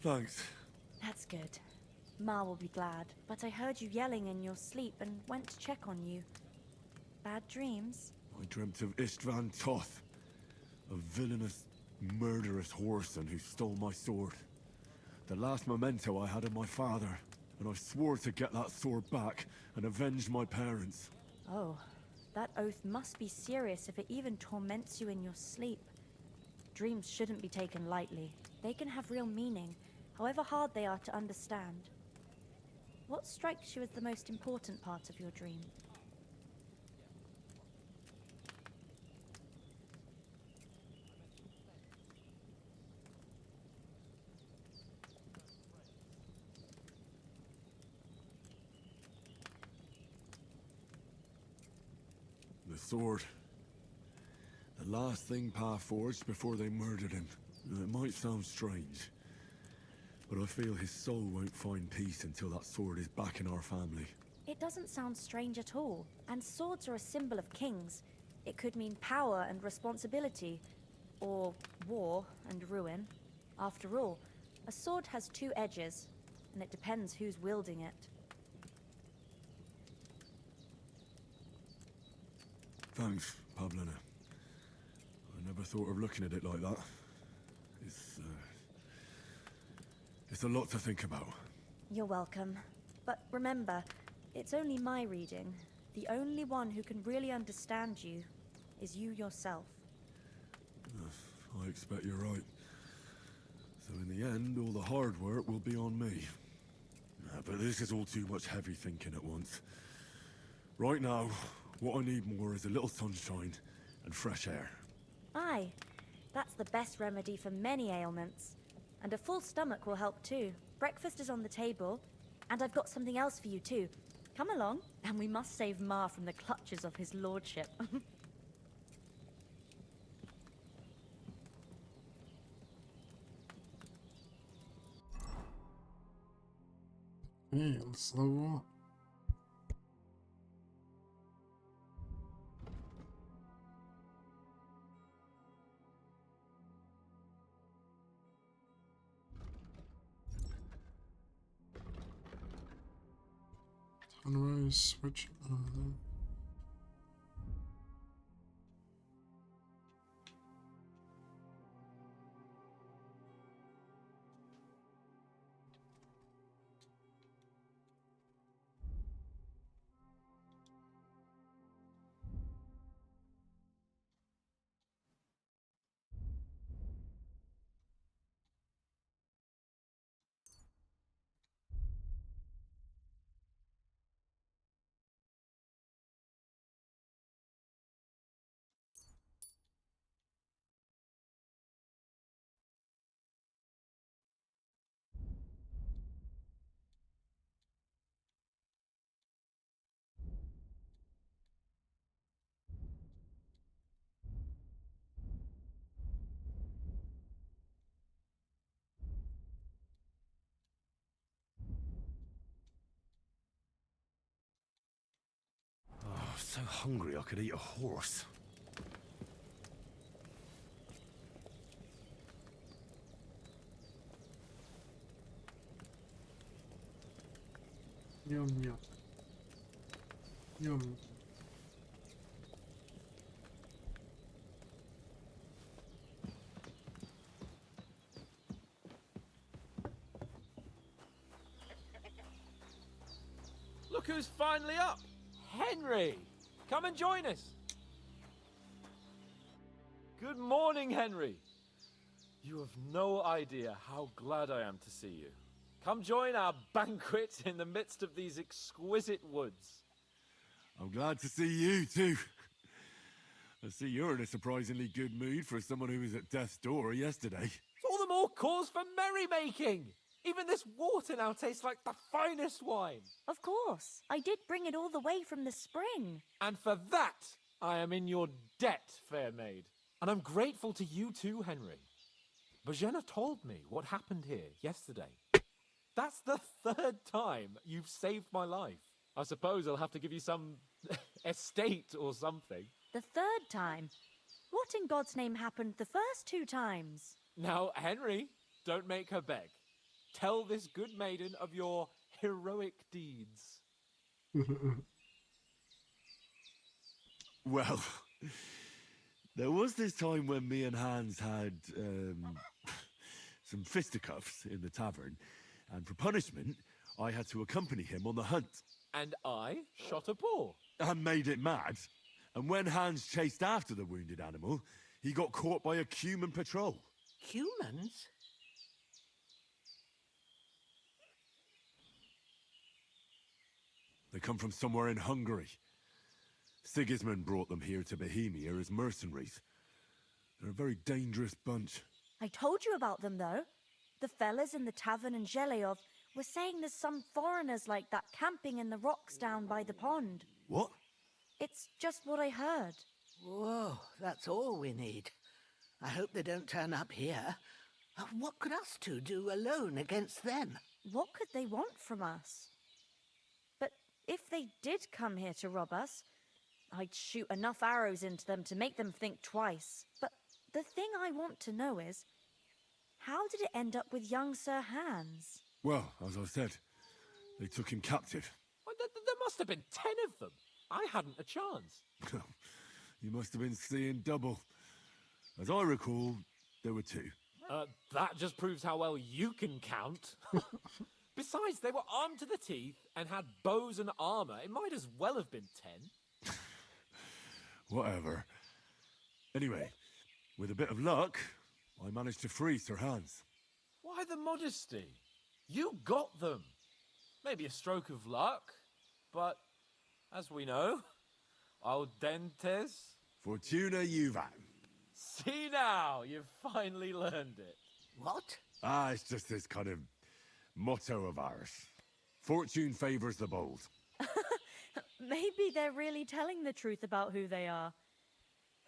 Thanks. That's good. Ma will be glad, but I heard you yelling in your sleep and went to check on you. Bad dreams? I dreamt of Istvan Toth, a villainous, murderous whoreson who stole my sword. The last memento I had of my father, and I swore to get that sword back and avenge my parents. Oh, that oath must be serious if it even torments you in your sleep. Dreams shouldn't be taken lightly. They can have real meaning, however hard they are to understand. What strikes you as the most important part of your dream? The sword. The last thing Pa forged before they murdered him. It might sound strange, but I feel his soul won't find peace until that sword is back in our family. It doesn't sound strange at all, and swords are a symbol of kings. It could mean power and responsibility, or war and ruin. After all, a sword has two edges, and it depends who's wielding it. Thanks, Pavlena. I never thought of looking at it like that. It's a lot to think about. You're welcome. But remember, it's only my reading. The only one who can really understand you is you yourself. I expect you're right. So in the end, all the hard work will be on me. But this is all too much heavy thinking at once. Right now, what I need more is a little sunshine and fresh air. Aye, that's the best remedy for many ailments. And a full stomach will help too. Breakfast is on the table, and I've got something else for you too. Come along, and we must save Ma from the clutches of his lordship. Hey, let's level up. Sunrise switch on. so hungry I could eat a horse. Yum, yum. Yum. Look who's finally up! Henry! Come and join us! Good morning, Henry! You have no idea how glad I am to see you. Come join our banquet in the midst of these exquisite woods. I'm glad to see you, too. I see you're in a surprisingly good mood for someone who was at death's door yesterday. It's all the more cause for merrymaking! Even this water now tastes like the finest wine. Of course. I did bring it all the way from the spring. And for that, I am in your debt, fair maid. And I'm grateful to you too, Henry. Bojena told me what happened here yesterday. That's the third time you've saved my life. I suppose I'll have to give you some estate or something. The third time? What in God's name happened the first 2 times? Now, Henry, don't make her beg. Tell this good maiden of your heroic deeds. Well, there was this time when me and Hans had some fisticuffs in the tavern, and for punishment, I had to accompany him on the hunt. And I shot a boar. And made it mad. And when Hans chased after the wounded animal, he got caught by a human patrol. Humans? They come from somewhere in Hungary. Sigismund brought them here to Bohemia as mercenaries. They're a very dangerous bunch. I told you about them, though. The fellas in the tavern in Zheleyov were saying there's some foreigners like that camping in the rocks down by the pond. What? It's just what I heard. Whoa, that's all we need. I hope they don't turn up here. What could us two do alone against them? What could they want from us? But if they did come here to rob us, I'd shoot enough arrows into them to make them think twice. But the thing I want to know is, how did it end up with young Sir Hans? Well, as I said, they took him captive. Well, there must have been 10 of them. I hadn't a chance. You must have been seeing double. As I recall, there were 2. That just proves how well you can count. Besides, they were armed to the teeth and had bows and armor. It might as well have been 10. Whatever. Anyway, with a bit of luck, I managed to free Sir Hans. Why the modesty? You got them. Maybe a stroke of luck, but as we know, al dentes... Fortuna juvat. See now, you've finally learned it. What? It's just this kind of motto of ours. Fortune favors the bold. Maybe they're really telling the truth about who they are.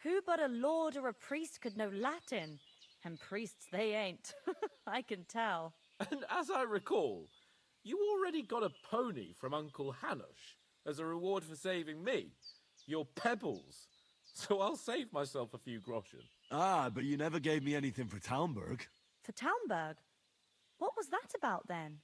Who but a lord or a priest could know Latin? And priests they ain't. I can tell. And as I recall, you already got a pony from Uncle Hanush as a reward for saving me. Your pebbles. So I'll save myself a few groschen. But you never gave me anything for Talmberg. For Talmberg? What was that about then?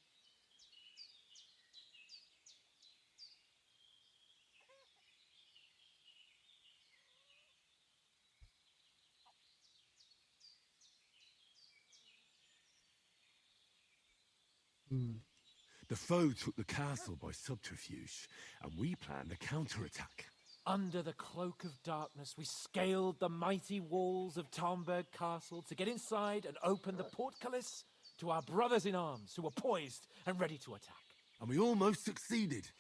The foe took the castle by subterfuge, and we planned a counterattack. Under the cloak of darkness, we scaled the mighty walls of Talmberg Castle to get inside and open the portcullis to our brothers in arms who were poised and ready to attack. And we almost succeeded.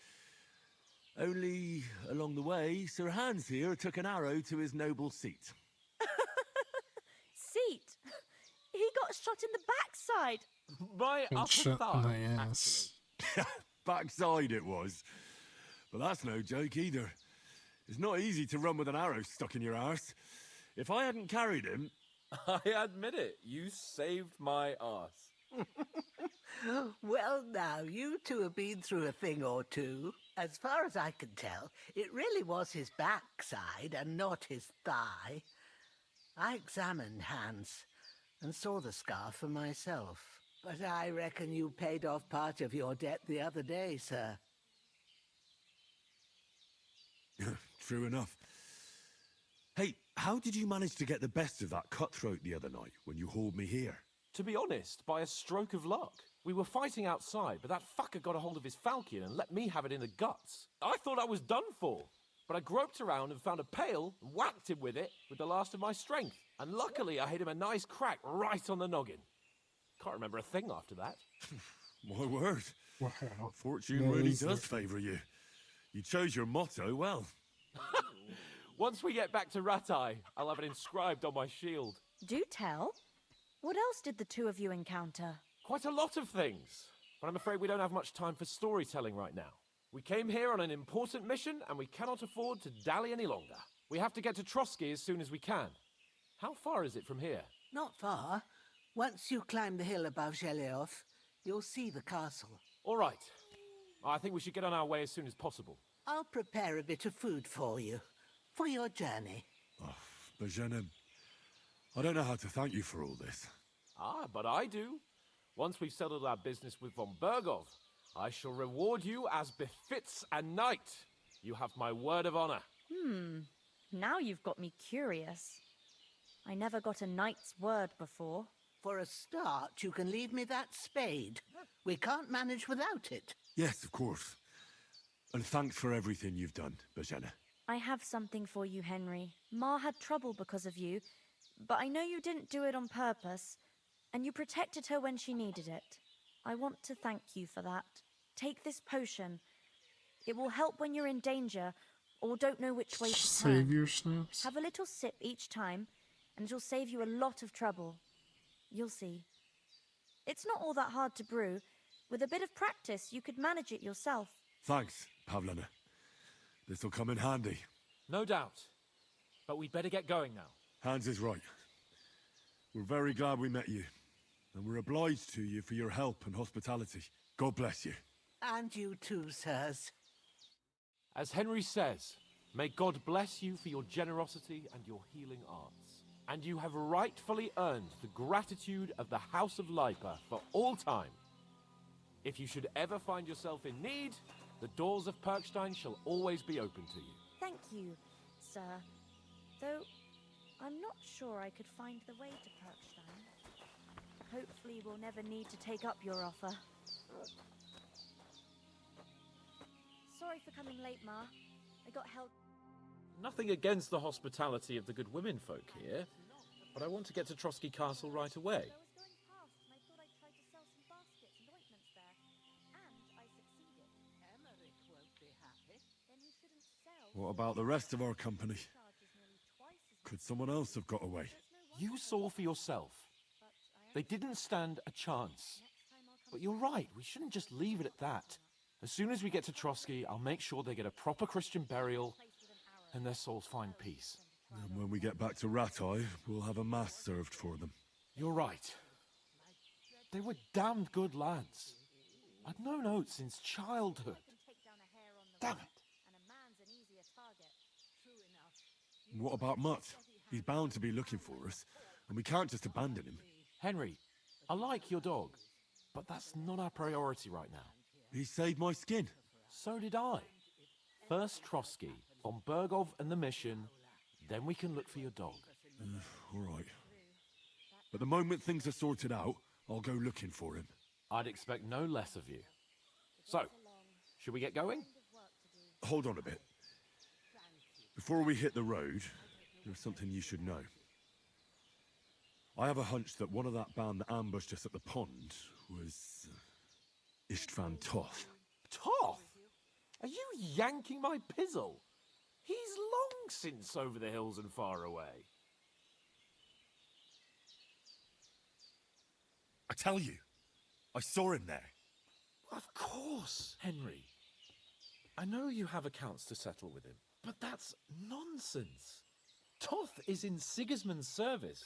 Only, along the way, Sir Hans here took an arrow to his noble seat. Seat? He got shot in the backside. My upper thigh, actually. Backside it was. But that's no joke either. It's not easy to run with an arrow stuck in your arse. If I hadn't carried him... I admit it, you saved my arse. Well, now, you two have been through a thing or two. As far as I can tell, it really was his backside and not his thigh. I examined Hans and saw the scar for myself. But I reckon you paid off part of your debt the other day, sir. True enough. Hey, how did you manage to get the best of that cutthroat the other night when you hauled me here? To be honest, by a stroke of luck. We were fighting outside, but that fucker got a hold of his falcon and let me have it in the guts. I thought I was done for. But I groped around and found a pail and whacked him with it with the last of my strength. And luckily I hit him a nice crack right on the noggin. Can't remember a thing after that. My word. Wow. Fortune That really is does a- favour you. You chose your motto well. Once we get back to Ratai, I'll have it inscribed on my shield. Do tell. What else did the two of you encounter? Quite a lot of things. But I'm afraid we don't have much time for storytelling right now. We came here on an important mission, and we cannot afford to dally any longer. We have to get to Trotsky as soon as we can. How far is it from here? Not far. Once you climb the hill above Zheleov, you'll see the castle. All right. I think we should get on our way as soon as possible. I'll prepare a bit of food for you, for your journey. Oh, Bozhena, I don't know how to thank you for all this. Ah, but I do. Once we've settled our business with von Bergov, I shall reward you as befits a knight. You have my word of honor. Now you've got me curious. I never got a knight's word before. For a start, you can leave me that spade. We can't manage without it. Yes, of course. And thanks for everything you've done, Bozhena. I have something for you, Henry. Ma had trouble because of you, but I know you didn't do it on purpose, and you protected her when she needed it. I want to thank you for that. Take this potion. It will help when you're in danger or don't know which way to turn. Savior snaps. Have a little sip each time, and it'll save you a lot of trouble. You'll see. It's not all that hard to brew. With a bit of practice, you could manage it yourself. Thanks, Pavlena. This'll come in handy. No doubt. But we'd better get going now. Hans is right. We're very glad we met you. And we're obliged to you for your help and hospitality. God bless you. And you too, sirs. As Henry says, may God bless you for your generosity and your healing arts. And you have rightfully earned the gratitude of the House of Lipa for all time. If you should ever find yourself in need, the doors of Perkstein shall always be open to you. Thank you, sir. Though, I'm not sure I could find the way to Perkstein. Hopefully we'll never need to take up your offer. Sorry for coming late, Ma. I got held... Nothing against the hospitality of the good women folk here, but I want to get to Trotsky Castle right away. What about the rest of our company? Could someone else have got away? You saw for yourself. They didn't stand a chance. But you're right, we shouldn't just leave it at that. As soon as we get to Trotsky, I'll make sure they get a proper Christian burial and their souls find peace. And when we get back to Ratai, we'll have a mass served for them. You're right. They were damned good lads. I'd known Oates since childhood. Damn it. What about Mutt? He's bound to be looking for us, and we can't just abandon him. Henry, I like your dog, but that's not our priority right now. He saved my skin. So did I. First Trotsky, von Bergov and the mission, then we can look for your dog. All right. But the moment things are sorted out, I'll go looking for him. I'd expect no less of you. So, should we get going? Hold on a bit. Before we hit the road, there's something you should know. I have a hunch that one of that band that ambushed us at the pond was... Istvan Toth. Toth? Are you yanking my pizzle? He's long since over the hills and far away. I tell you, I saw him there. Of course, Henry. I know you have accounts to settle with him, but that's nonsense. Toth is in Sigismund's service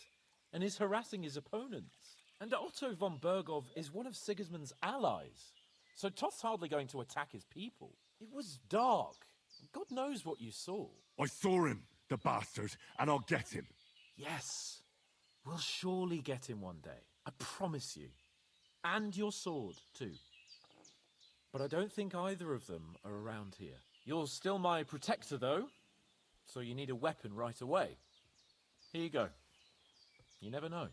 and is harassing his opponents. And Otto von Bergov is one of Sigismund's allies. So Toth's hardly going to attack his people. It was dark. God knows what you saw. I saw him, the bastard, and I'll get him. Yes. We'll surely get him one day. I promise you. And your sword, too. But I don't think either of them are around here. You're still my protector, though, so you need a weapon right away. Here you go. You never know.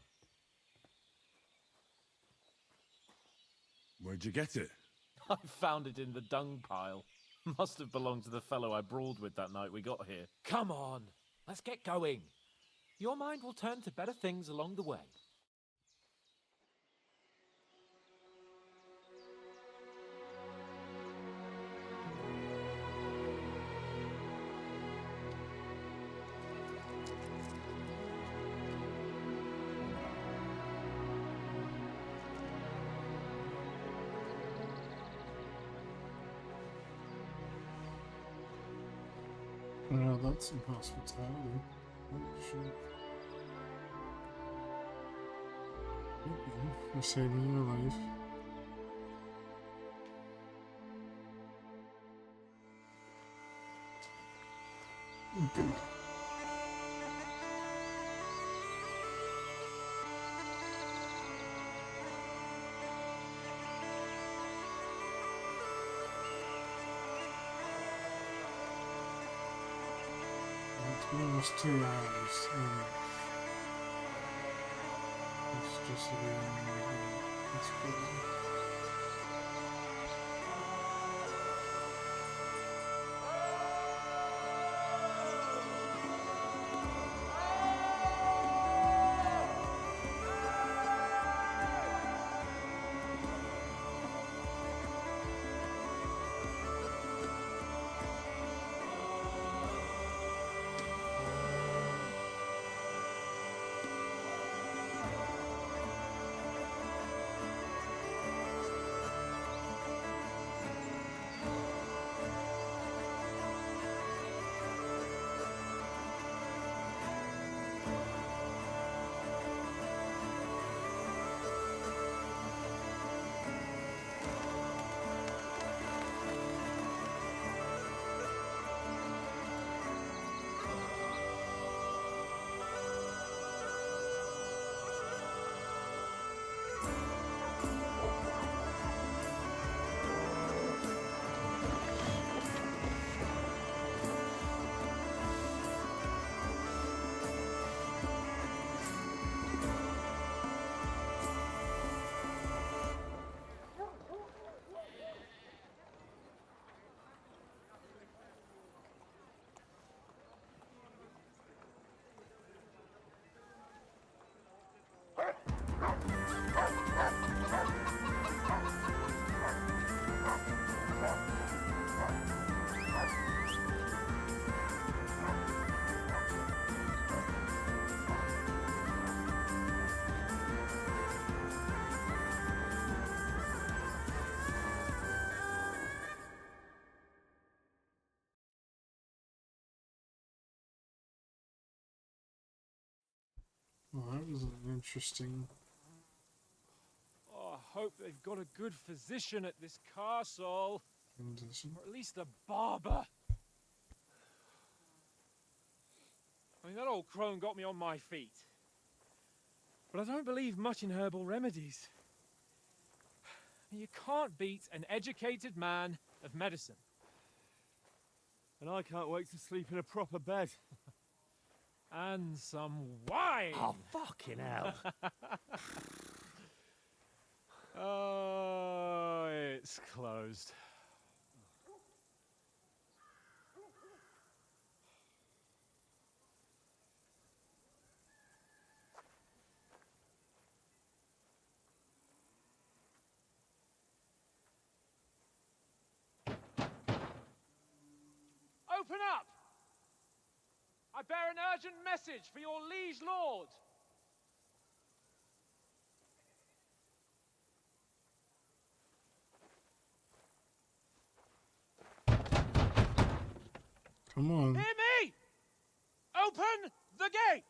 Where'd you get it? I found it in the dung pile. Must have belonged to the fellow I brawled with that night we got here. Come on, let's get going. Your mind will turn to better things along the way. Yeah, that's some hospitality. Oh, shit. Thank you for saving your life. It's been almost 2 hours, and it's just a bit it's crazy. Well, that was an interesting. Oh, I hope they've got a good physician at this castle. Condition. Or at least a barber. I mean, that old crone got me on my feet. But I don't believe much in herbal remedies. You can't beat an educated man of medicine. And I can't wait to sleep in a proper bed. And some wine! Oh, fucking hell. Oh, it's closed. Open up! I bear an urgent message for your liege lord. Come on. Hear me! Open the gate!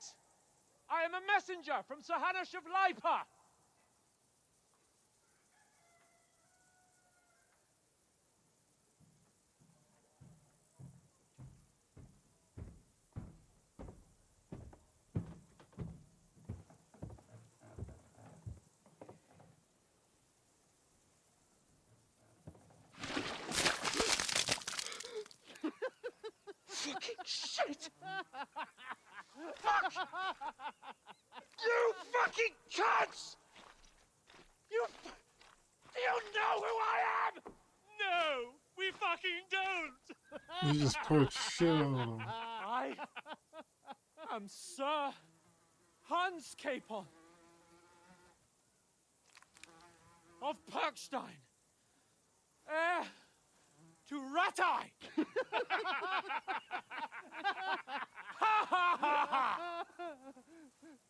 I am a messenger from Sir Hanush of Lipa. fucking shit! Fuck! You fucking cunts! Do you know who I am? No, we fucking don't. You just put shit on him. I am Sir Hans Capon of Perkstein, heir to Ratai.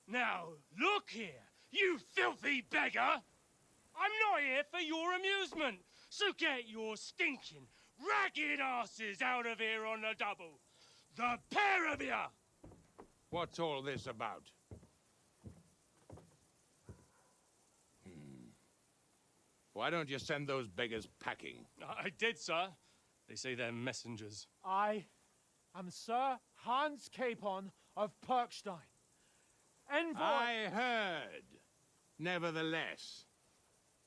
Now, look here, you filthy beggar! I'm not here for your amusement, so get your stinking, ragged asses out of here on the double. The pair of you! What's all this about? Why don't you send those beggars packing? I did, sir. They say they're messengers. I am Sir Hans Capon of Perkstein, envoy. I heard. Nevertheless,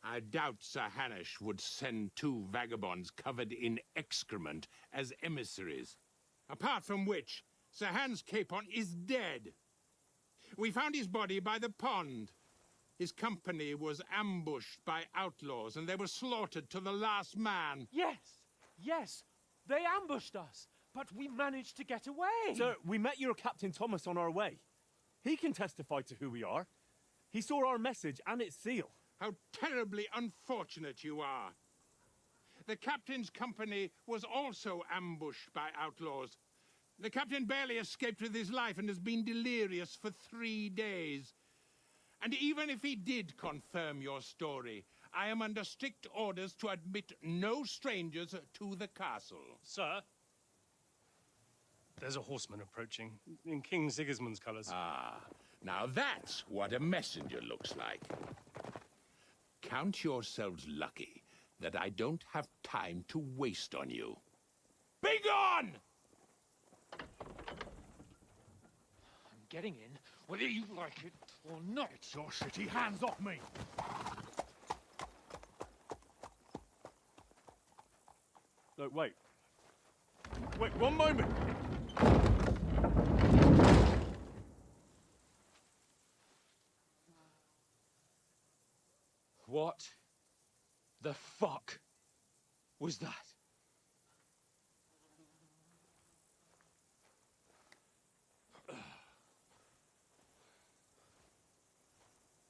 I doubt Sir Hanush would send two vagabonds covered in excrement as emissaries. Apart from which, Sir Hans Capon is dead. We found his body by the pond. His company was ambushed by outlaws, and they were slaughtered to the last man. Yes, they ambushed us, but we managed to get away. Sir, we met your Captain Thomas on our way. He can testify to who we are. He saw our message and its seal. How terribly unfortunate you are. The captain's company was also ambushed by outlaws. The captain barely escaped with his life and has been delirious for 3 days. And even if he did confirm your story, I am under strict orders to admit no strangers to the castle. Sir, there's a horseman approaching, in King Sigismund's colours. Ah, now that's what a messenger looks like. Count yourselves lucky that I don't have time to waste on you. Be gone! I'm getting in, whether you like it or not. Get your shitty hands off me! Look, wait. Wait, one moment! What the fuck was that?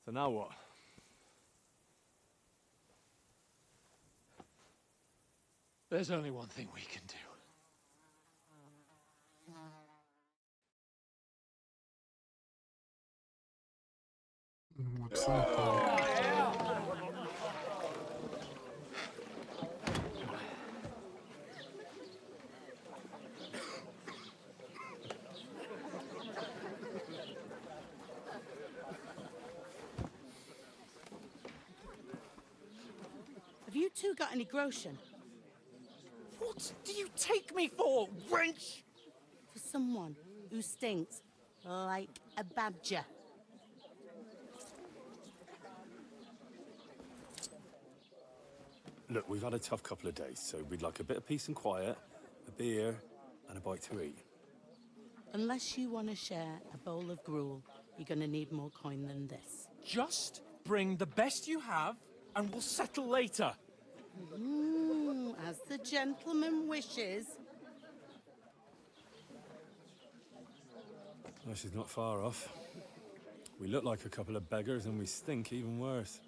So now what? There's only one thing we can do. What's that? Have you two got any groschen? What do you take me for, wench? For someone who stinks like a badger. Look, we've had a tough couple of days, so we'd like a bit of peace and quiet, a beer, and a bite to eat. Unless you want to share a bowl of gruel, you're going to need more coin than this. Just bring the best you have, and we'll settle later. As the gentleman wishes. Well, she's not far off. We look like a couple of beggars, and we stink even worse.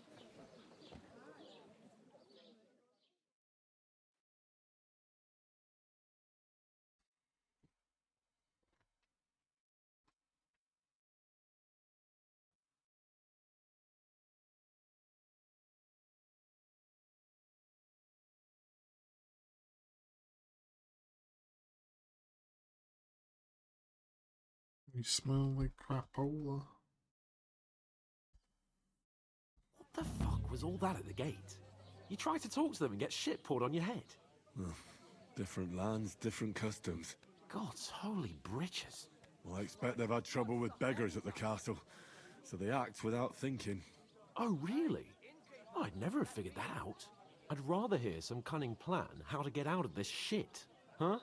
You smell like crapola. What the fuck was all that at the gate? You try to talk to them and get shit poured on your head. Well, different lands, different customs. God's holy britches. Well, I expect they've had trouble with beggars at the castle, so they act without thinking. Oh, really? I'd never have figured that out. I'd rather hear some cunning plan how to get out of this shit. Huh?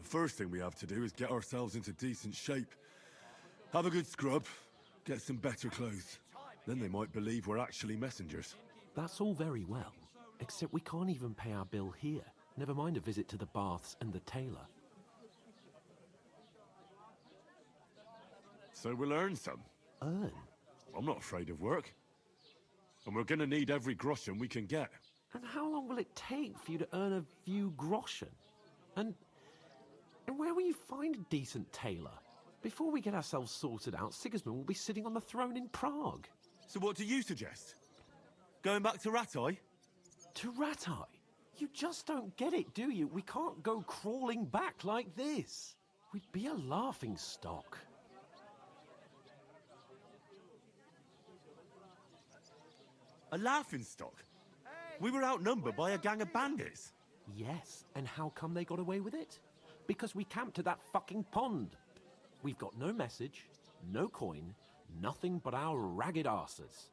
First thing we have to do is get ourselves into decent shape. Have a good scrub, get some better clothes. Then they might believe we're actually messengers. That's all very well, except we can't even pay our bill here. Never mind a visit to the baths and the tailor. So we'll earn some. Earn? I'm not afraid of work. And we're gonna need every groschen we can get. And how long will it take for you to earn a few groschen? And where will you find a decent tailor? Before we get ourselves sorted out, Sigismund will be sitting on the throne in Prague. So what do you suggest? Going back to Ratai? To Ratai? You just don't get it, do you? We can't go crawling back like this. We'd be a laughing stock. A laughingstock? We were outnumbered by a gang of bandits. Yes, and how come they got away with it? Because we camped at that fucking pond. We've got no message, no coin, nothing but our ragged arses.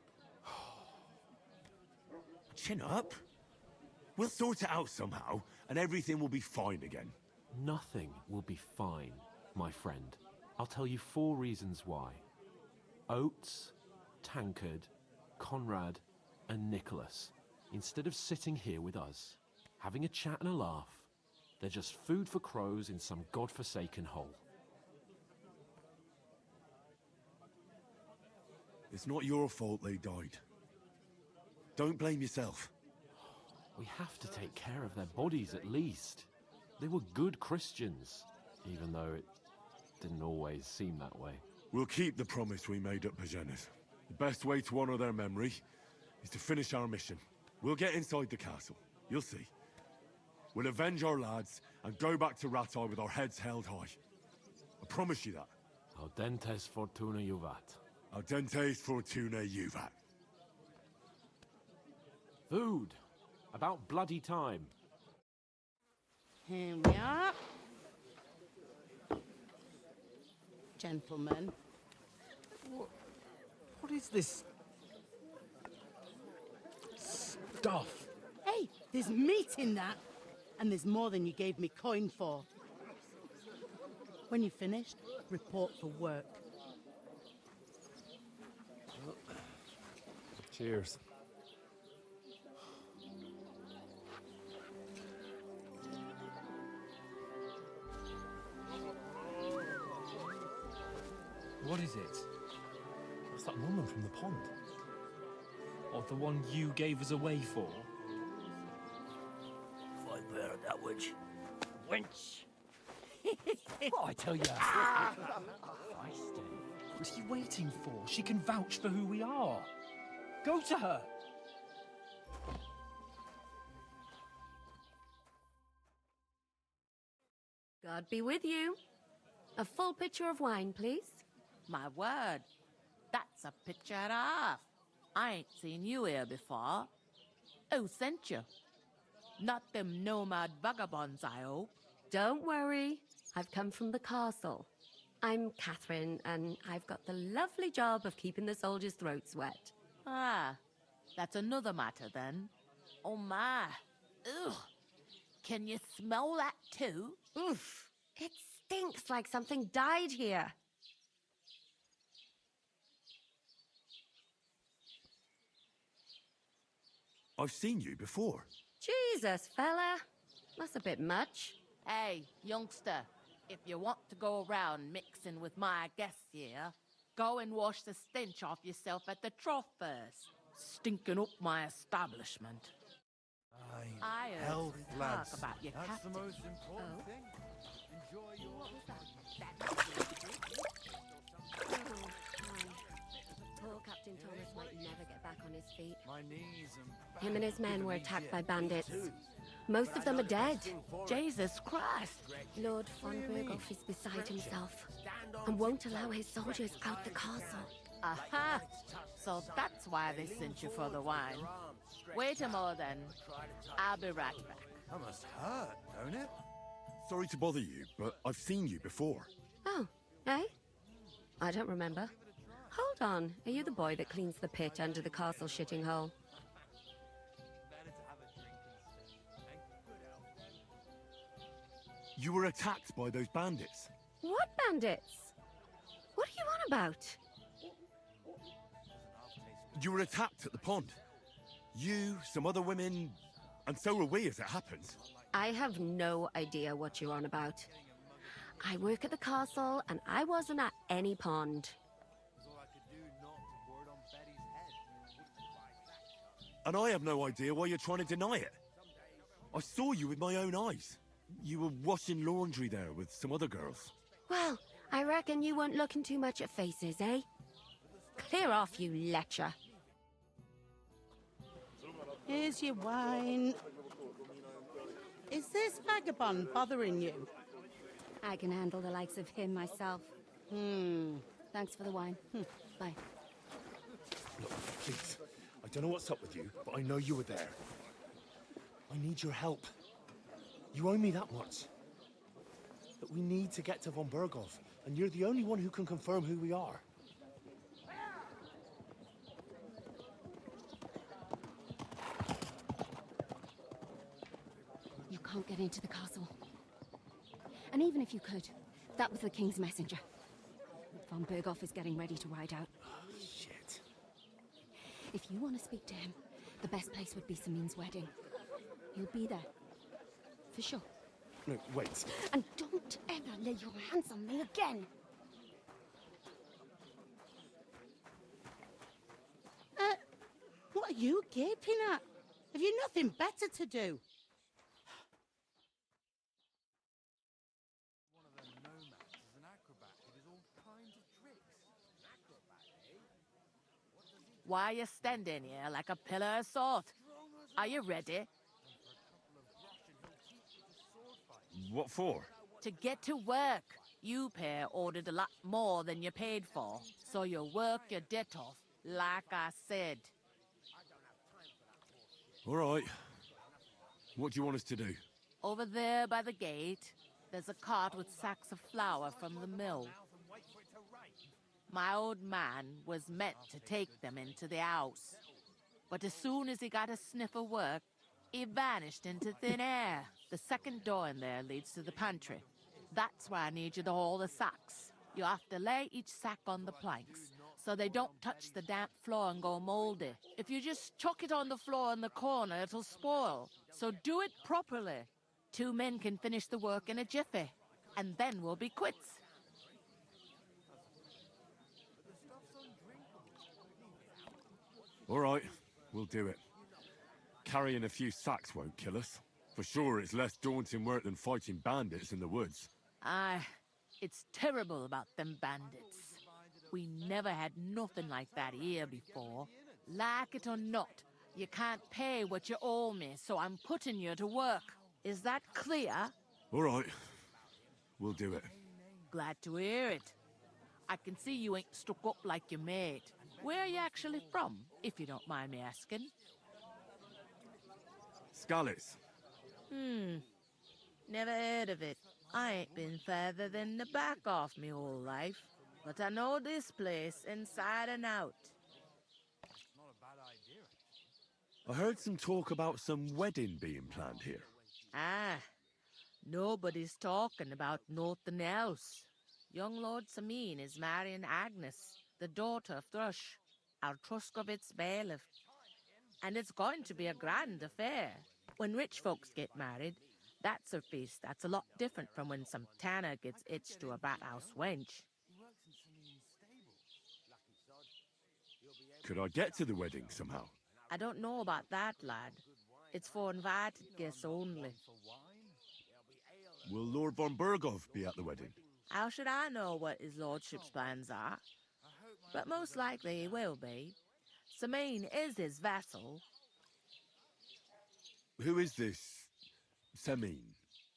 Chin up. We'll sort it out somehow, and everything will be fine again. Nothing will be fine, my friend. I'll tell you 4 reasons why. Oates, Tankard, Conrad, and Nicholas, instead of sitting here with us, having a chat and a laugh, they're just food for crows in some godforsaken hole. It's not your fault they died. Don't blame yourself. We have to take care of their bodies at least. They were good Christians, even though it didn't always seem that way. We'll keep the promise we made at Pagenes. The best way to honor their memory is to finish our mission. We'll get inside the castle. You'll see. We'll avenge our lads and go back to Ratai with our heads held high. I promise you that. Audentes fortuna juvat. Audentes fortuna juvat. Food. About bloody time. Here we are. Gentlemen. What is this stuff? Hey, there's meat in that. And there's more than you gave me coin for. When you're finished, report for work. Cheers. What is it? What's that woman from the pond? Or the one you gave us away for? I bear that witch. Wench! What I tell you? What are you waiting for? She can vouch for who we are. Go to her. God be with you. A full pitcher of wine, please. My word, that's a picture and a half. I ain't seen you here before. Who sent you? Not them nomad vagabonds, I hope. Don't worry. I've come from the castle. I'm Catherine, and I've got the lovely job of keeping the soldiers' throats wet. Ah, that's another matter then. Oh my. Ugh. Can you smell that too? Oof. It stinks like something died here. I've seen you before. Jesus, fella. That's a bit much. Hey, youngster, if you want to go around mixing with my guests here, go and wash the stench off yourself at the trough first. Stinking up my establishment. I heard health, some lads. talk about your That's captain. the most important Oh. thing. Enjoy your... What was that? Poor Captain Thomas might never get back on his feet. My knees and Him and his men were attacked by bandits. Most of them are dead. Jesus Christ! Lord von Berghoff is beside himself and won't allow his soldiers out the castle. Aha! So that's why they sent you for the wine. Wait a moment then. I'll be right back. That must hurt, don't it? Sorry to bother you, but I've seen you before. Oh, eh? I don't remember. Hold on, are you the boy that cleans the pit under the castle shitting hole? You were attacked by those bandits. What bandits? What are you on about? You were attacked at the pond. You, some other women, and so were we, as it happens. I have no idea what you're on about. I work at the castle, and I wasn't at any pond. And I have no idea why you're trying to deny it. I saw you with my own eyes. You were washing laundry there with some other girls. Well, I reckon you weren't looking too much at faces, eh? Clear off, you lecher. Here's your wine. Is this vagabond bothering you? I can handle the likes of him myself. Thanks for the wine. Bye. Look, please. I don't know what's up with you, but I know you were there. I need your help. You owe me that much. But we need to get to von Berghoff, and you're the only one who can confirm who we are. You can't get into the castle. And even if you could, that was the King's messenger. Von Berghoff is getting ready to ride out. Shit. If you want to speak to him, the best place would be Samin's wedding. You'll be there. For sure. No, wait. And don't ever lay your hands on me again! What are you gaping at? Have you nothing better to do? Why are you standing here like a pillar of salt? Are you ready? What for? To get to work. You pair ordered a lot more than you paid for, so you work your debt off, like I said. All right. What do you want us to do? Over there by the gate, there's a cart with sacks of flour from the mill. My old man was meant to take them into the house. But as soon as he got a sniff of work, he vanished into thin air. The second door in there leads to the pantry. That's why I need you to haul the sacks. You have to lay each sack on the planks, so they don't touch the damp floor and go moldy. If you just chuck it on the floor in the corner, it'll spoil. So do it properly. 2 men can finish the work in a jiffy, and then we'll be quits. All right, we'll do it. Carrying a few sacks won't kill us. For sure, it's less daunting work than fighting bandits in the woods. Aye, it's terrible about them bandits. We never had nothing like that here before. Like it or not, you can't pay what you owe me, so I'm putting you to work. Is that clear? All right, we'll do it. Glad to hear it. I can see you ain't stuck up like your mate. Where are you actually from, if you don't mind me asking? Skalitz. Never heard of it. I ain't been further than the back off me whole life. But I know this place inside and out. I heard some talk about some wedding being planned here. Ah, nobody's talking about nothing else. Young Lord Samin is marrying Agnes, the daughter of Thrush, our Truskovitz bailiff. And it's going to be a grand affair. When rich folks get married, that's a feast that's a lot different from when some tanner gets hitched to a bat-house wench. Could I get to the wedding somehow? I don't know about that, lad. It's for invited guests only. Will Lord von Berghoff be at the wedding? How should I know what his lordship's plans are? But most likely he will be. Samin is his vassal. Who is this Samin?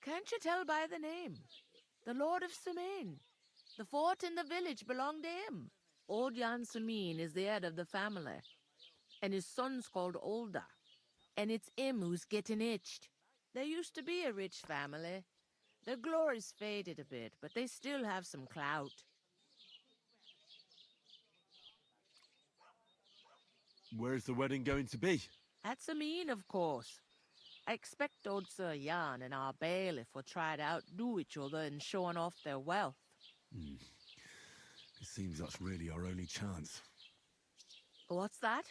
Can't you tell by the name? The Lord of Samin. The fort and the village belong to him. Old Jan Samin is the head of the family, and his son's called Olda. And it's him who's getting hitched. There used to be a rich family. Their glory's faded a bit, but they still have some clout. Where's the wedding going to be? At Samin, of course. I expect old Sir Jan and our bailiff will try to outdo each other in showing off their wealth. It seems that's really our only chance. What's that?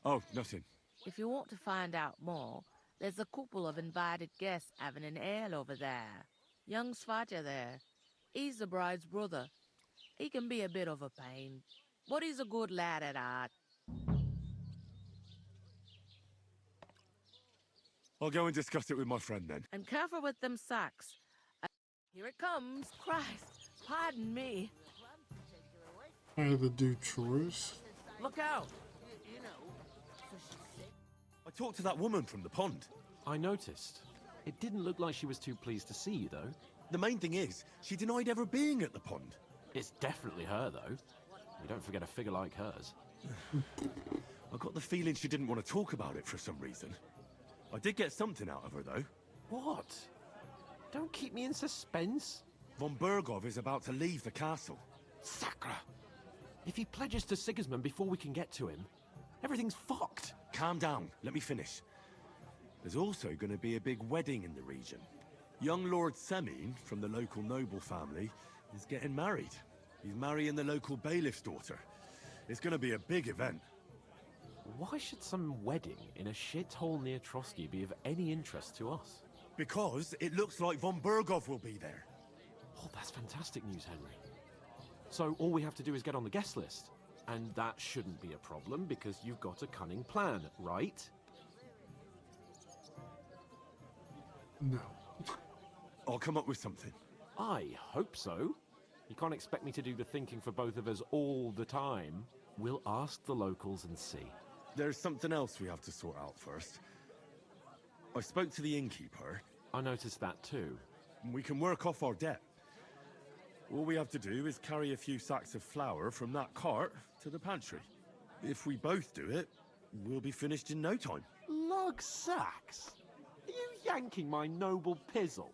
Oh, nothing. If you want to find out more, there's a couple of invited guests having an ale over there. Young Svatja there. He's the bride's brother. He can be a bit of a pain, but he's a good lad at heart. I'll go and discuss it with my friend then. And careful with them sacks. Here it comes. Christ, pardon me. I had to do chores. Look out! I talked to that woman from the pond. I noticed. It didn't look like she was too pleased to see you, though. The main thing is, she denied ever being at the pond. It's definitely her, though. You don't forget a figure like hers. I got the feeling she didn't want to talk about it for some reason. I did get something out of her, though. What? Don't keep me in suspense. Von Bergov is about to leave the castle. Sacre! If he pledges to Sigismund before we can get to him, everything's fucked. Calm down. Let me finish. There's also going to be a big wedding in the region. Young Lord Semin, from the local noble family, is getting married. He's marrying the local bailiff's daughter. It's going to be a big event. Why should some wedding in a shithole near Trotsky be of any interest to us? Because it looks like von Bergov will be there. Oh, that's fantastic news, Henry. So all we have to do is get on the guest list. And that shouldn't be a problem because you've got a cunning plan, right? No. I'll come up with something. I hope so. You can't expect me to do the thinking for both of us all the time. We'll ask the locals and see. There's something else we have to sort out first. I spoke to the innkeeper. I noticed that too. We can work off our debt. All we have to do is carry a few sacks of flour from that cart to the pantry. If we both do it, we'll be finished in no time. Lug sacks? Are you yanking my noble pizzle?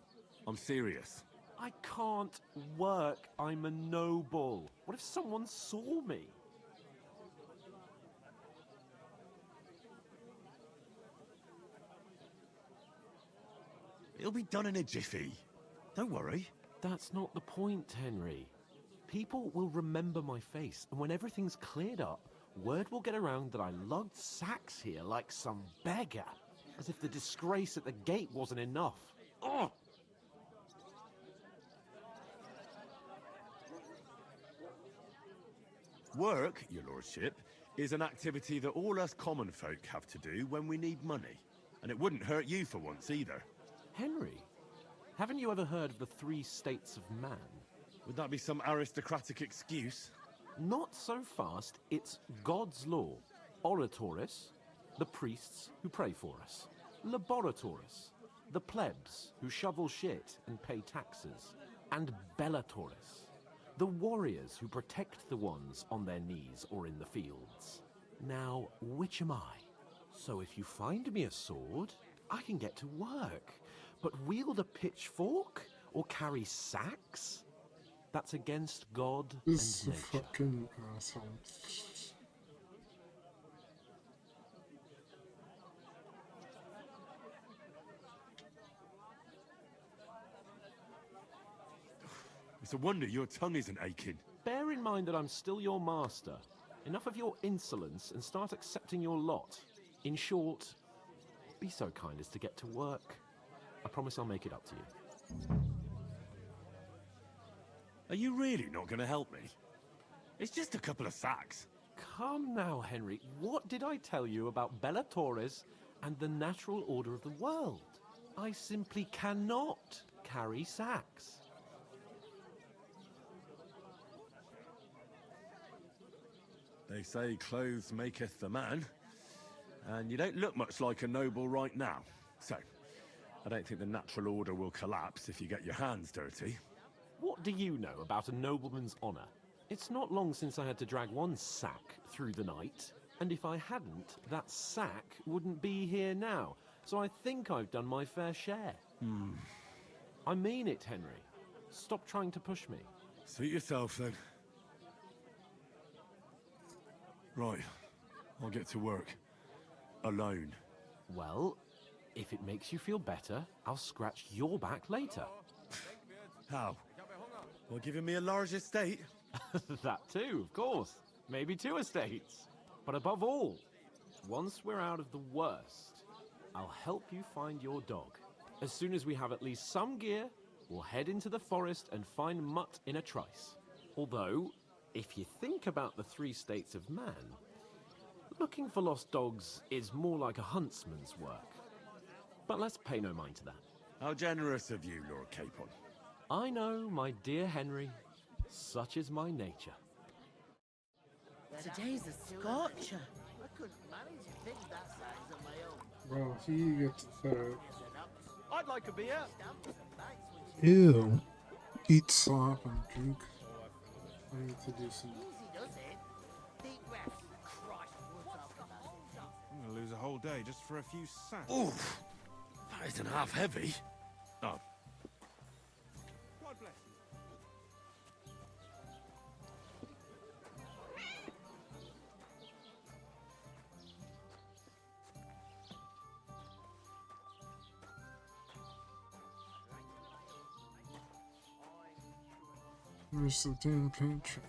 I'm serious. I can't work. I'm a noble. What if someone saw me? It'll be done in a jiffy. Don't worry. That's not the point, Henry. People will remember my face, and when everything's cleared up, word will get around that I lugged sacks here like some beggar. As if the disgrace at the gate wasn't enough. Ugh! Work, your lordship, is an activity that all us common folk have to do when we need money. And it wouldn't hurt you for once either. Henry, haven't you ever heard of the 3 states of man? Would that be some aristocratic excuse? Not so fast. It's God's law. Oratoris, the priests who pray for us. Laboratoris, the plebs who shovel shit and pay taxes. And Bellatoris, the warriors who protect the ones on their knees or in the fields. Now, which am I? So if you find me a sword, I can get to work. But wield a pitchfork or carry sacks? That's against God This and is nature. a fucking asshole. It's a wonder your tongue isn't aching. Bear in mind that I'm still your master. Enough of your insolence and start accepting your lot. In short, be so kind as to get to work. I promise I'll make it up to you. Are you really not going to help me? It's just a couple of sacks. Come now, Henry. What did I tell you about Bellatoris and the natural order of the world? I simply cannot carry sacks. They say clothes maketh the man. And you don't look much like a noble right now. So, I don't think the natural order will collapse if you get your hands dirty. What do you know about a nobleman's honor? It's not long since I had to drag one sack through the night, and if I hadn't, that sack wouldn't be here now. So I think I've done my fair share. I mean it, Henry. Stop trying to push me. Suit yourself, then. Right. I'll get to work. Alone. Well, If it makes you feel better, I'll scratch your back later. How? Well, giving me a large estate? That too, of course. Maybe 2 estates. But above all, once we're out of the worst, I'll help you find your dog. As soon as we have at least some gear, we'll head into the forest and find Mutt in a trice. Although, if you think about the 3 states of man, looking for lost dogs is more like a huntsman's work. But let's pay no mind to that. How generous of you, Lord Capon. I know, my dear Henry. Such is my nature. Today's a scorcher. I couldn't manage a thing that size on my own. Well, he gets fed. I'd like a beer. Ew. Eat slop and drink. I need to do some. I'm gonna lose a whole day just for a few sacks. Oof! That isn't half heavy. Oh. God bless you. Where's the damn pantry?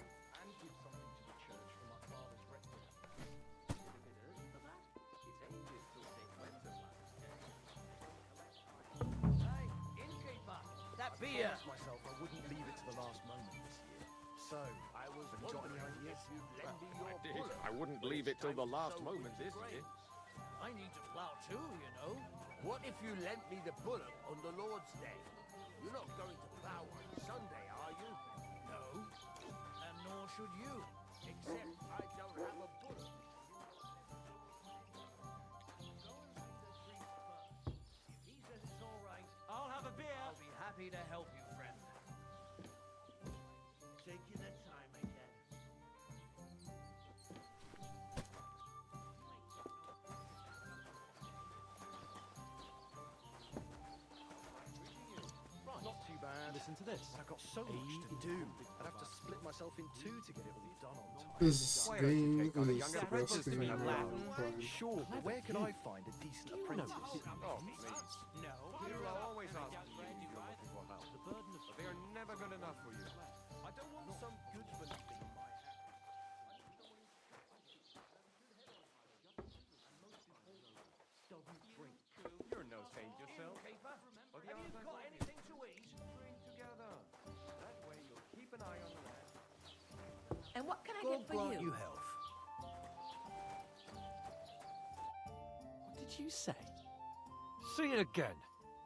That beer! myself I wouldn't leave it to the last moment this year. So, have you got any ideas? I wouldn't leave it till the last moment this year. I need to plow too, you know. What if you lent me the bullock on the Lord's Day? You're not going to plough on Sunday, are you? No, and nor should you. Except I don't have a bullock. If he says it's all right, I'll have a beer. I'll be happy to help you, friend. Taking the time again. Not too bad. Listen to this. I've got so much to do. I'd have to split myself in 2 to get it all done on time. This game is the best game in the world. Sure, but where can I find a decent apprentice? Oh, please. No. You are always asking me if you're looking for help. But they are never good enough for you. I don't want some goodsman to be my You're no saint yourself. Or the Have you others got like anything to eat? Bring together. That way you'll keep an eye on the land. And what can I God get for grant you? you health. What did you say? See it again.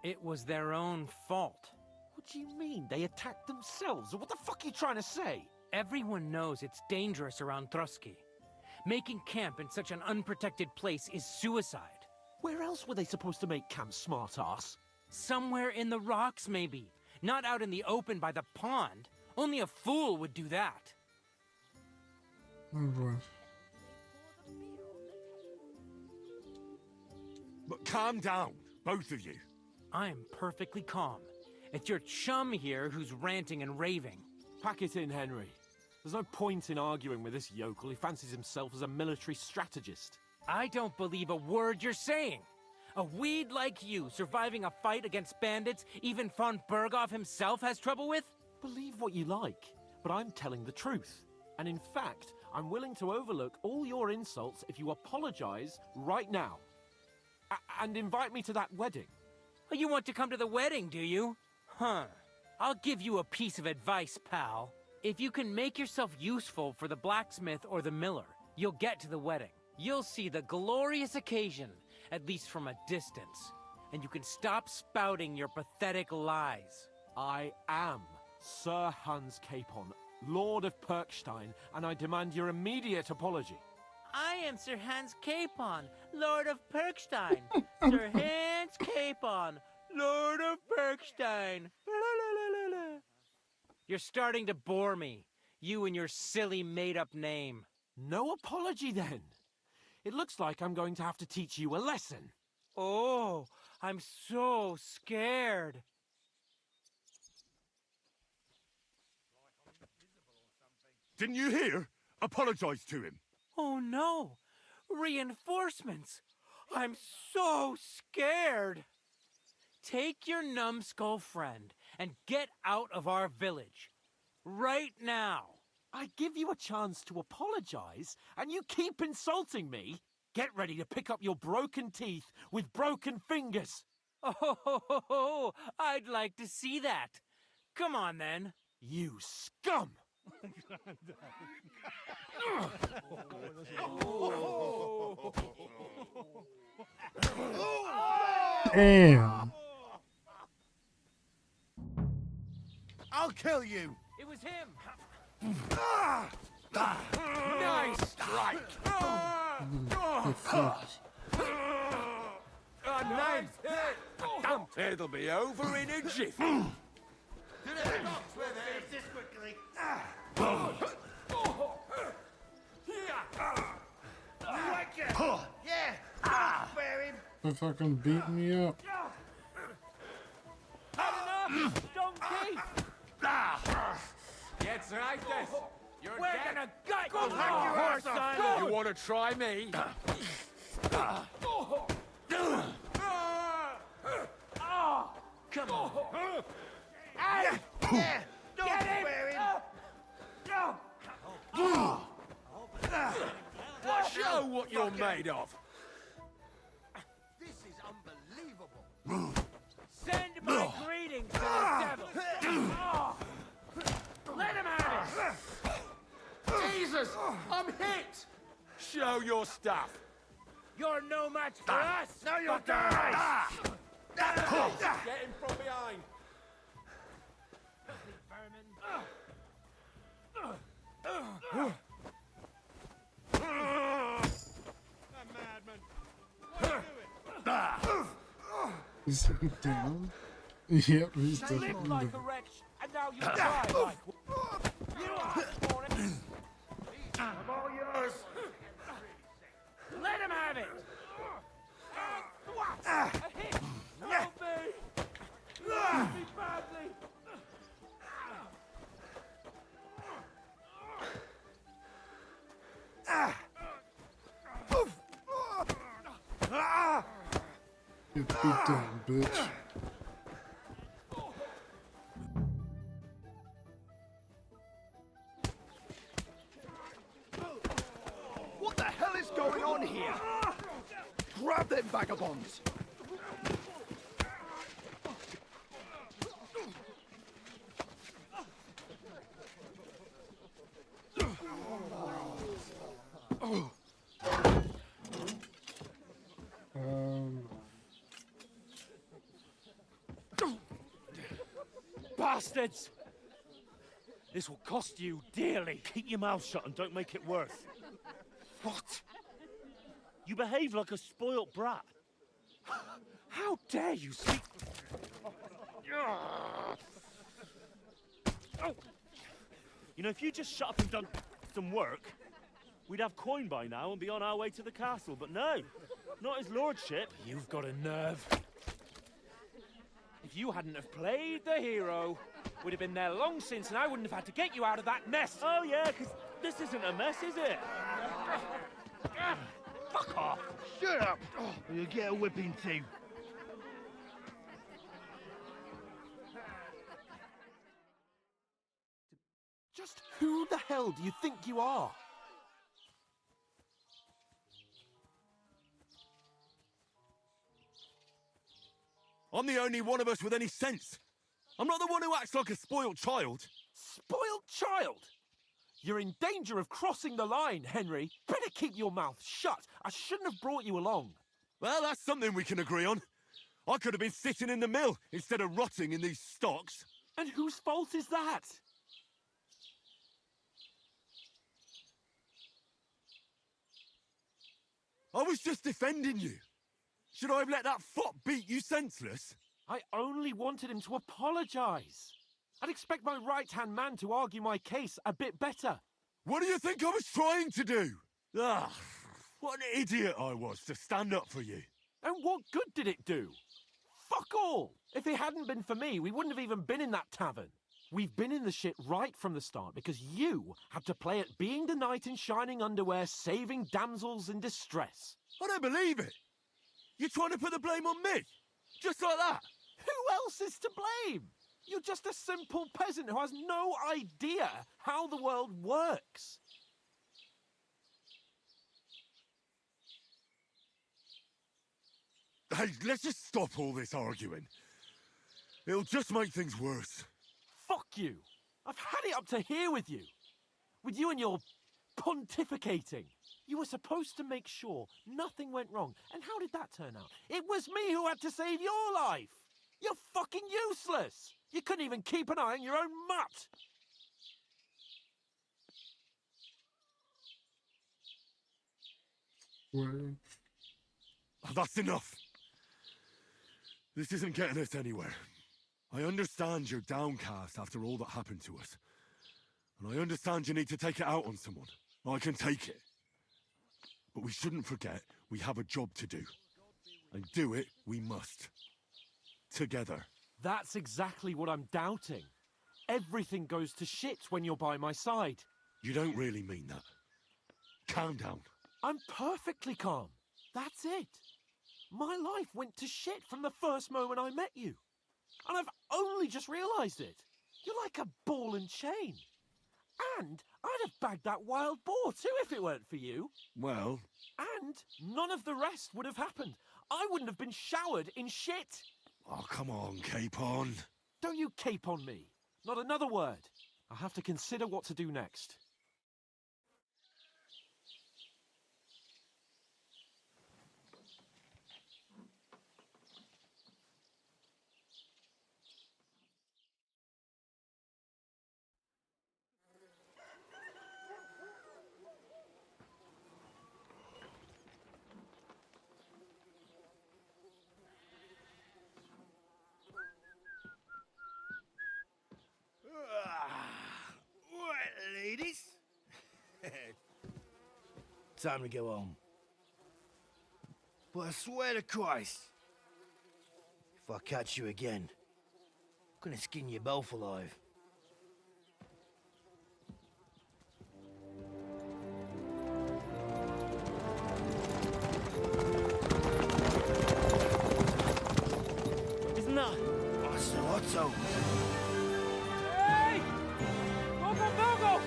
It was their own fault. What do you mean? They attacked themselves? What the fuck are you trying to say? Everyone knows it's dangerous around Trotsky. Making camp in such an unprotected place is suicide. Where else were they supposed to make camp, smartass? Somewhere in the rocks, maybe. Not out in the open by the pond. Only a fool would do that. Oh boy. But calm down, both of you. I'm perfectly calm. It's your chum here who's ranting and raving. Pack it in, Henry. There's no point in arguing with this yokel. He fancies himself as a military strategist. I don't believe a word you're saying. A weed like you surviving a fight against bandits even von Berghoff himself has trouble with? Believe what you like, but I'm telling the truth. And in fact, I'm willing to overlook all your insults if you apologize right now. And invite me to that wedding. Oh, you want to come to the wedding, do you? Huh. I'll give you a piece of advice, pal. If you can make yourself useful for the blacksmith or the miller, you'll get to the wedding. You'll see the glorious occasion, at least from a distance. And you can stop spouting your pathetic lies. I am Sir Hans Capon, Lord of Perkstein, and I demand your immediate apology. I am Sir Hans Capon, Lord of Perkstein. Sir Hans Capon, Lord of Perkstein. You're starting to bore me, you and your silly made-up name. No apology, then. It looks like I'm going to have to teach you a lesson. Oh, I'm so scared. Didn't you hear? Apologize to him. Oh no! Reinforcements! I'm so scared. Take your numbskull friend and get out of our village. Right now. I give you a chance to apologize, and you keep insulting me. Get ready to pick up your broken teeth with broken fingers. Oh, I'd like to see that. Come on, then. You scum! Damn. I'll kill you. It was him. Nice strike. Nice hit. It'll be over in a jiffy. To the stocks with it. This quickly. Yeah. Bear him. They fucking beat me up. Had enough, donkey. Gets right this. You're We're dead. gonna gut Go you, pack your horse ass son. up. You want to try me? Come on. Yeah. Don't Get him. bear him. Show what you're made of. This is unbelievable. Send my greetings to the devil. Let him have it. Jesus, I'm hit. Show your stuff. You're no match for us. No, you're dead. Get him from behind. Is he down? Yep, he's You lived definitely like down. a wretch, and now you die like one. You asked for it. I'm all yours. Let him have it. What? A hit. Help me. Help me badly. Get beat down, bitch. What the hell is going on here? Grab them vagabonds! Bastards! This will cost you dearly. Keep your mouth shut and don't make it worse. What? You behave like a spoilt brat. How dare you speak? You know, if you just shut up and done some work, we'd have coin by now and be on our way to the castle. But no, not his lordship. You've got a nerve. If you hadn't have played the hero, we'd have been there long since, and I wouldn't have had to get you out of that mess. Oh yeah, because this isn't a mess, is it? Fuck off! Shut up. Or you'll get a whipping too. Just who the hell do you think you are? I'm the only one of us with any sense. I'm not the one who acts like a spoiled child. Spoiled child? You're in danger of crossing the line, Henry. Better keep your mouth shut. I shouldn't have brought you along. Well, that's something we can agree on. I could have been sitting in the mill instead of rotting in these stocks. And whose fault is that? I was just defending you. Should I have let that fop beat you senseless? I only wanted him to apologise. I'd expect my right-hand man to argue my case a bit better. What do you think I was trying to do? Ah, what an idiot I was to stand up for you. And what good did it do? Fuck all! If it hadn't been for me, we wouldn't have even been in that tavern. We've been in the shit right from the start because you had to play at being the knight in shining underwear, saving damsels in distress. I don't believe it. You're trying to put the blame on me? Just like that? Who else is to blame? You're just a simple peasant who has no idea how the world works. Hey, let's just stop all this arguing. It'll just make things worse. Fuck you. I've had it up to here with you. With you and your pontificating. You were supposed to make sure nothing went wrong. And how did that turn out? It was me who had to save your life. You're fucking useless. You couldn't even keep an eye on your own mutt. Well, That's enough. This isn't getting us anywhere. I understand you're downcast after all that happened to us. And I understand you need to take it out on someone. I can take it. But we shouldn't forget we have a job to do. And do it we must. Together. That's exactly what I'm doubting. Everything goes to shit when you're by my side. You don't really mean that. Calm down. I'm perfectly calm. That's it. My life went to shit from the first moment I met you. And I've only just realised it. You're like a ball and chain. And I'd have bagged that wild boar too if it weren't for you. Well... And none of the rest would have happened. I wouldn't have been showered in shit. Oh, come on, Capon. Don't you cape on me. Not another word. I'll have to consider what to do next. Right, ladies. Time to go home. But I swear to Christ, if I catch you again, I'm gonna skin you both alive. Isn't that? Otto. Hey! Go!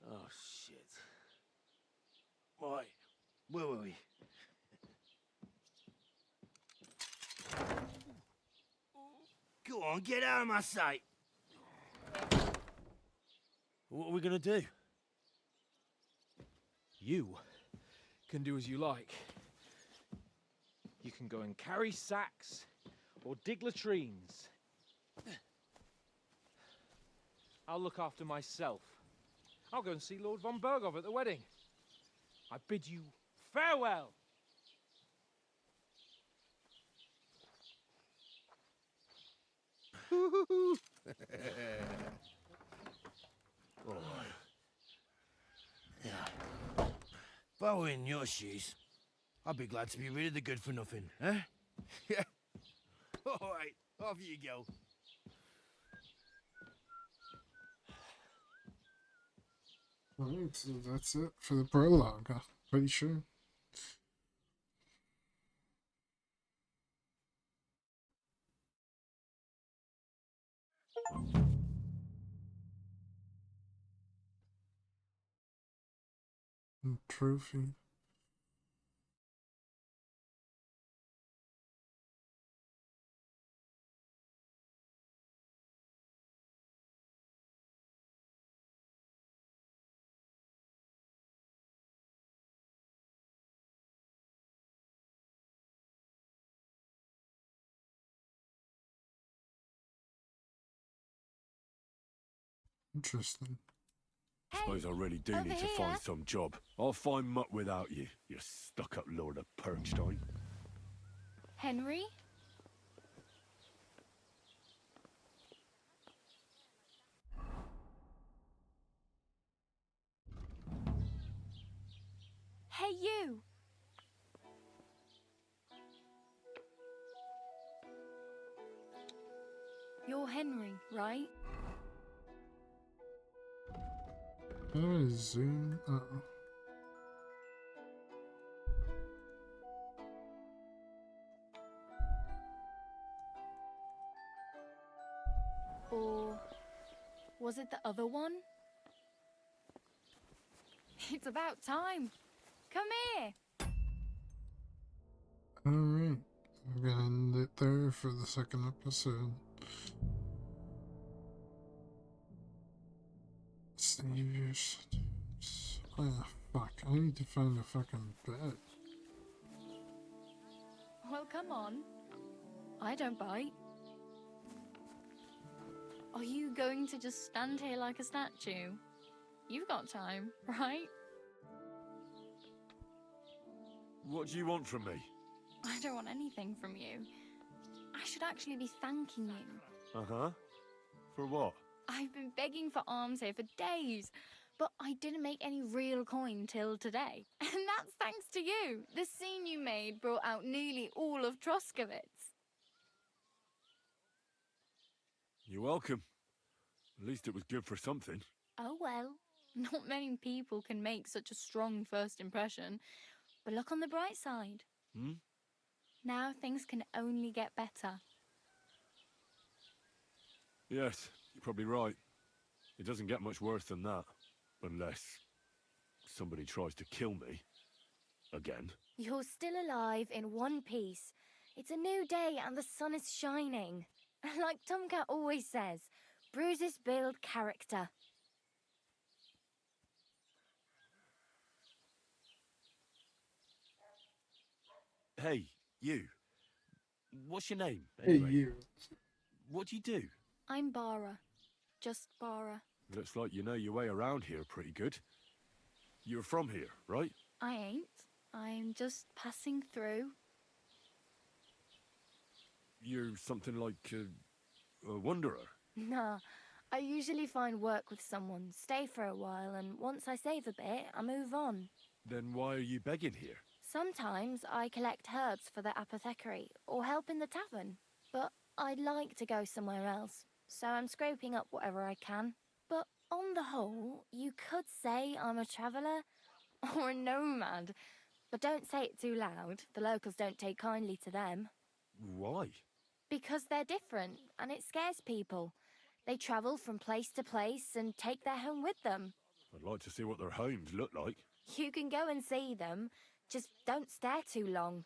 Oh, shit. Right, where were we? Go on, get out of my sight. What are we gonna do? You can do as you like. You can go and carry sacks or dig latrines. I'll look after myself. I'll go and see Lord von Bergov at the wedding. I bid you farewell. If I were in your shoes, I'd be glad to be rid of the good-for-nothing, huh? Yeah. All right, off you go. alright, so that's it for the prologue, I'm pretty sure. Trophy. Interesting. Suppose I really do need to find some job. I'll find mutt without you, you stuck-up Lord of Perkstein. Henry? Hey, you! You're Henry, right? How do I zoom? Or was it the other one? It's about time. Come here. Alright, I'm gonna end it there for the second episode. Save your steps. Oh, fuck. I need to find a fucking bed. Well, come on. I don't bite. Are you going to just stand here like a statue? You've got time, right? What do you want from me? I don't want anything from you. I should actually be thanking you. Uh-huh. For what? I've been begging for alms here for days, but I didn't make any real coin till today. And that's thanks to you. The scene you made brought out nearly all of Troskowitz. You're welcome. At least it was good for something. Oh well, not many people can make such a strong first impression. But look on the bright side. Hmm? Now things can only get better. Yes, you're probably right. It doesn't get much worse than that. Unless somebody tries to kill me. Again. You're still alive in one piece. It's a new day and the sun is shining. Like Tomcat always says, bruises build character. Hey, you. What's your name, anyway? Hey, you. What do you do? I'm Bara. Just Bara. Looks like you know your way around here pretty good. You're from here, right? I ain't. I'm just passing through. You're something like a wanderer? Nah, I usually find work with someone, stay for a while, and once I save a bit, I move on. Then why are you begging here? Sometimes I collect herbs for the apothecary, or help in the tavern. But I'd like to go somewhere else, so I'm scraping up whatever I can. But on the whole, you could say I'm a traveller, or a nomad. But don't say it too loud, the locals don't take kindly to them. Why? Because they're different, and it scares people. They travel from place to place and take their home with them. I'd like to see what their homes look like. You can go and see them, just don't stare too long.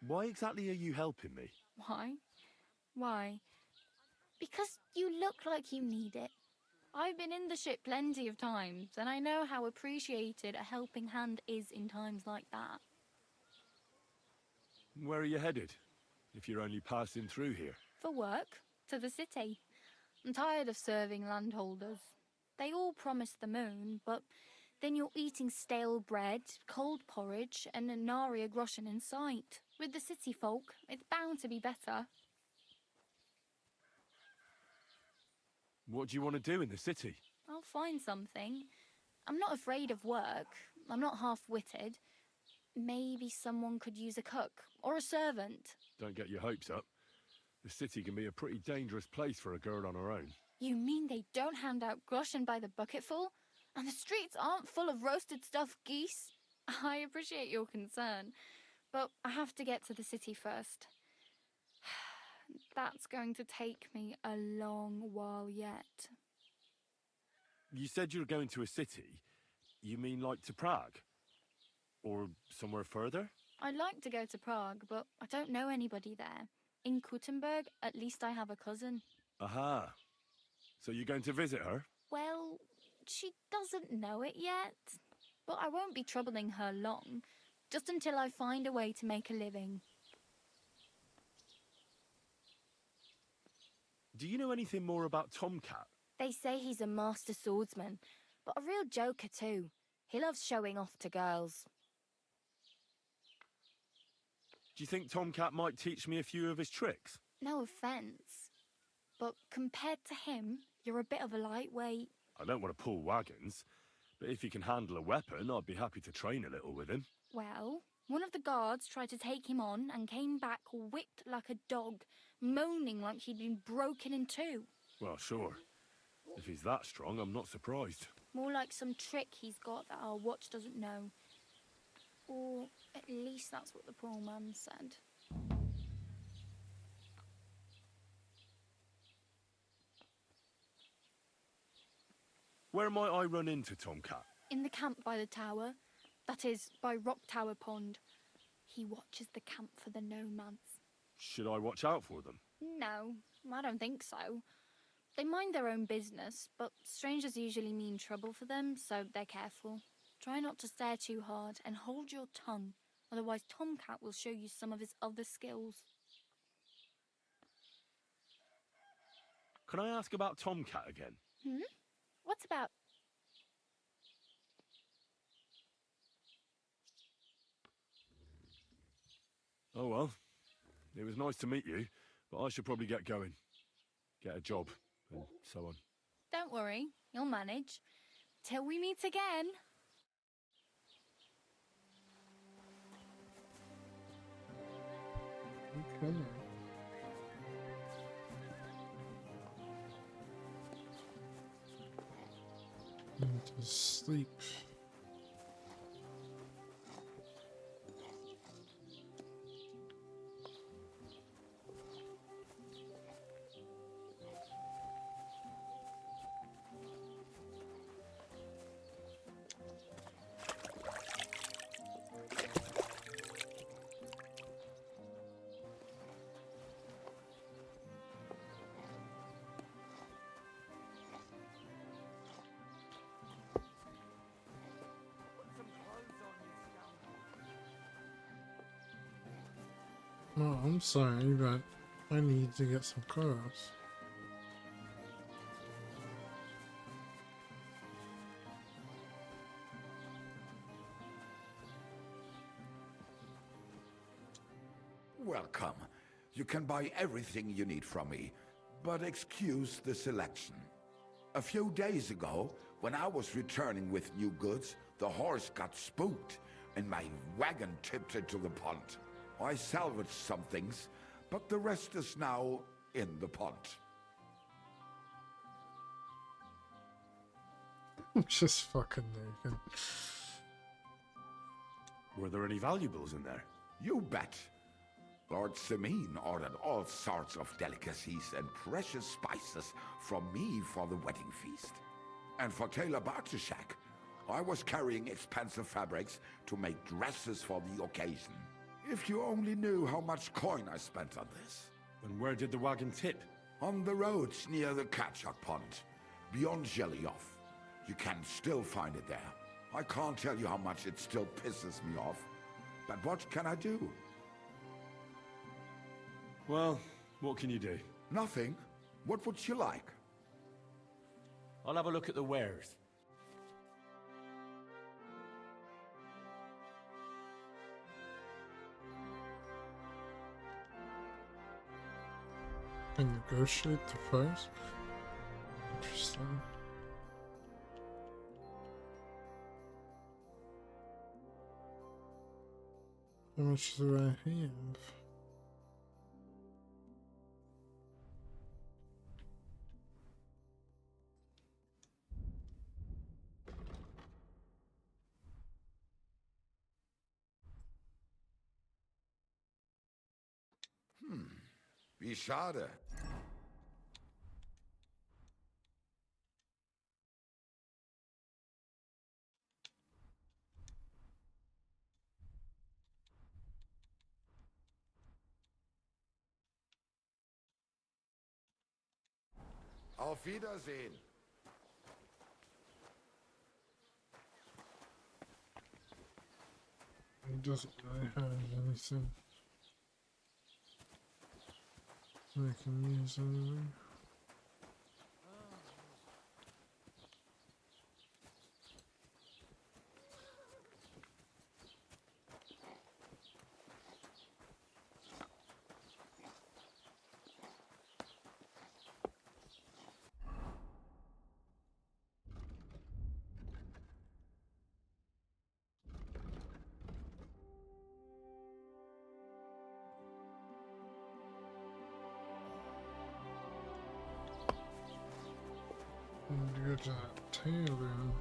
Why exactly are you helping me? Why? Why? Because you look like you need it. I've been in the ship plenty of times, and I know how appreciated a helping hand is in times like that. Where are you headed? If you're only passing through here. For work, to the city. I'm tired of serving landholders. They all promise the moon, but then you're eating stale bread, cold porridge, and a nary a groschen in sight. With the city folk, it's bound to be better. What do you want to do in the city? I'll find something. I'm not afraid of work. I'm not half-witted. Maybe someone could use a cook or a servant. Don't get your hopes up. The city can be a pretty dangerous place for a girl on her own. You mean they don't hand out groschen by the bucketful? And the streets aren't full of roasted stuffed geese? I appreciate your concern, but I have to get to the city first. That's going to take me a long while yet. You said you're going to a city. You mean like to Prague? Or somewhere further? I'd like to go to Prague, but I don't know anybody there. In Kuttenberg, at least I have a cousin. Aha. So you're going to visit her? Well, she doesn't know it yet. But I won't be troubling her long, just until I find a way to make a living. Do you know anything more about Tomcat? They say he's a master swordsman, but a real joker too. He loves showing off to girls. Do you think Tomcat might teach me a few of his tricks? No offence, but compared to him, you're a bit of a lightweight. I don't want to pull wagons, but if he can handle a weapon, I'd be happy to train a little with him. Well, One of the guards tried to take him on and came back whipped like a dog, moaning like he'd been broken in two. Well, sure. If he's that strong, I'm not surprised. More like some trick he's got that our watch doesn't know. Or at least that's what the poor man said. Where might I run into Tomcat? In the camp by the tower. That is, by Rock Tower Pond. He watches the camp for the nomads. Should I watch out for them? No, I don't think so. They mind their own business, but strangers usually mean trouble for them, so they're careful. Try not to stare too hard and hold your tongue, otherwise Tomcat will show you some of his other skills. Can I ask about Tomcat again? What's about? Oh well. It was nice to meet you, but I should probably get going. Get a job, and so on. Don't worry, you'll manage. Till we meet again. Okay. Need to sleep. No, I'm sorry, but I need to get some clothes. Welcome. You can buy everything you need from me, but excuse the selection. A few days ago, when I was returning with new goods, the horse got spooked and my wagon tipped into the pond. I salvaged some things, but the rest is now in the pond. Just fucking naked. Were there any valuables in there? You bet. Lord Semin ordered all sorts of delicacies and precious spices from me for the wedding feast. And for Taylor Bartishak, I was carrying expensive fabrics to make dresses for the occasion. If you only knew how much coin I spent on this. And where did the wagon tip? On the roads near the Katchak Pond, beyond Jelioff. You can still find it there. I can't tell you how much it still pisses me off. But what can I do? Well, what can you do? Nothing. What would you like? I'll have a look at the wares. And negotiate the price? Interesting. How much do I have? Wie schade. Auf Wiedersehen. It doesn't really have anything I can use anyway. I need to get to that tail then.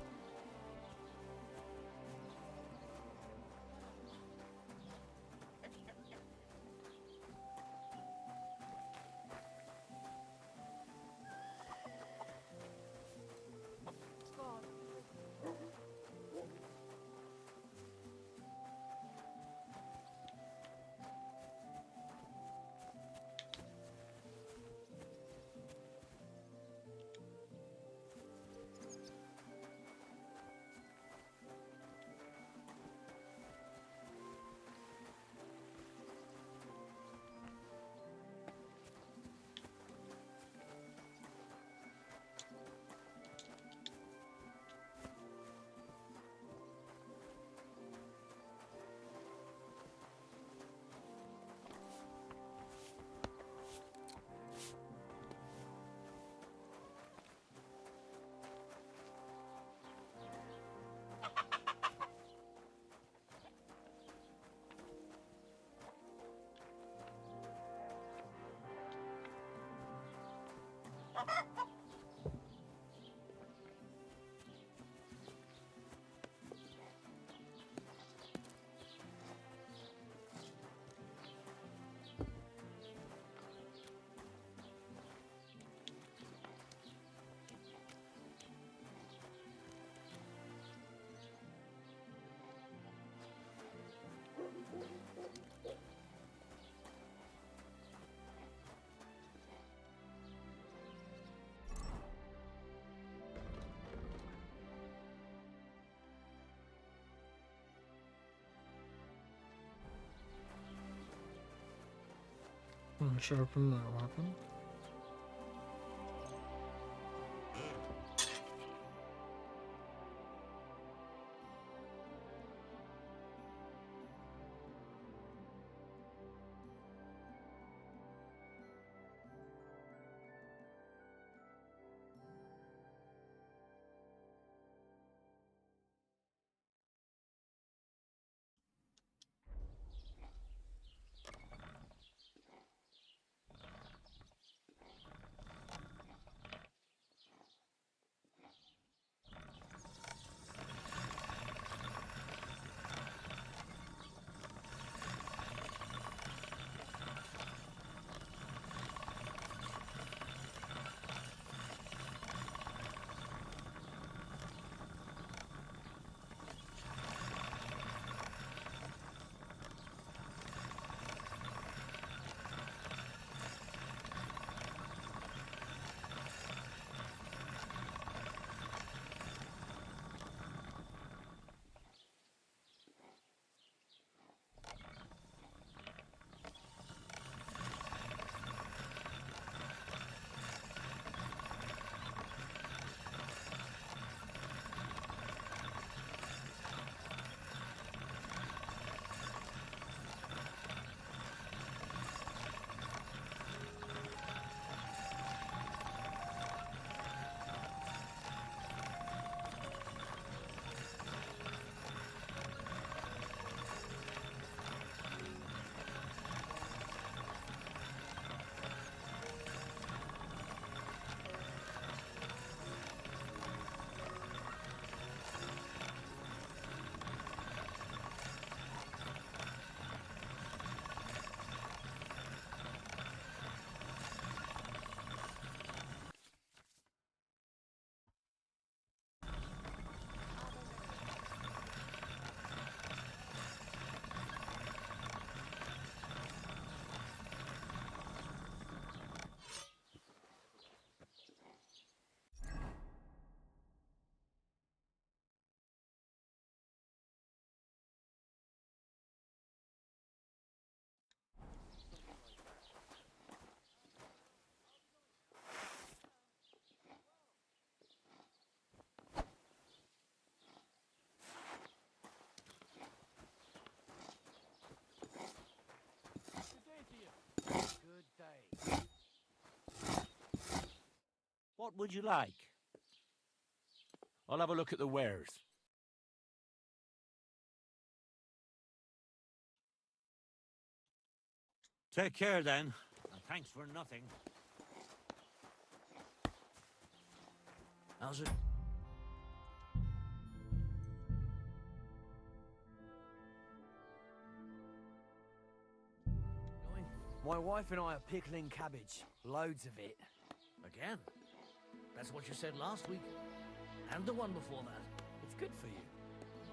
Sharpen that weapon. What would you like? I'll have a look at the wares. Take care then, and thanks for nothing. How's it? My wife and I are pickling cabbage. Loads of it. Again? That's what you said last week. And the one before that. It's good for you.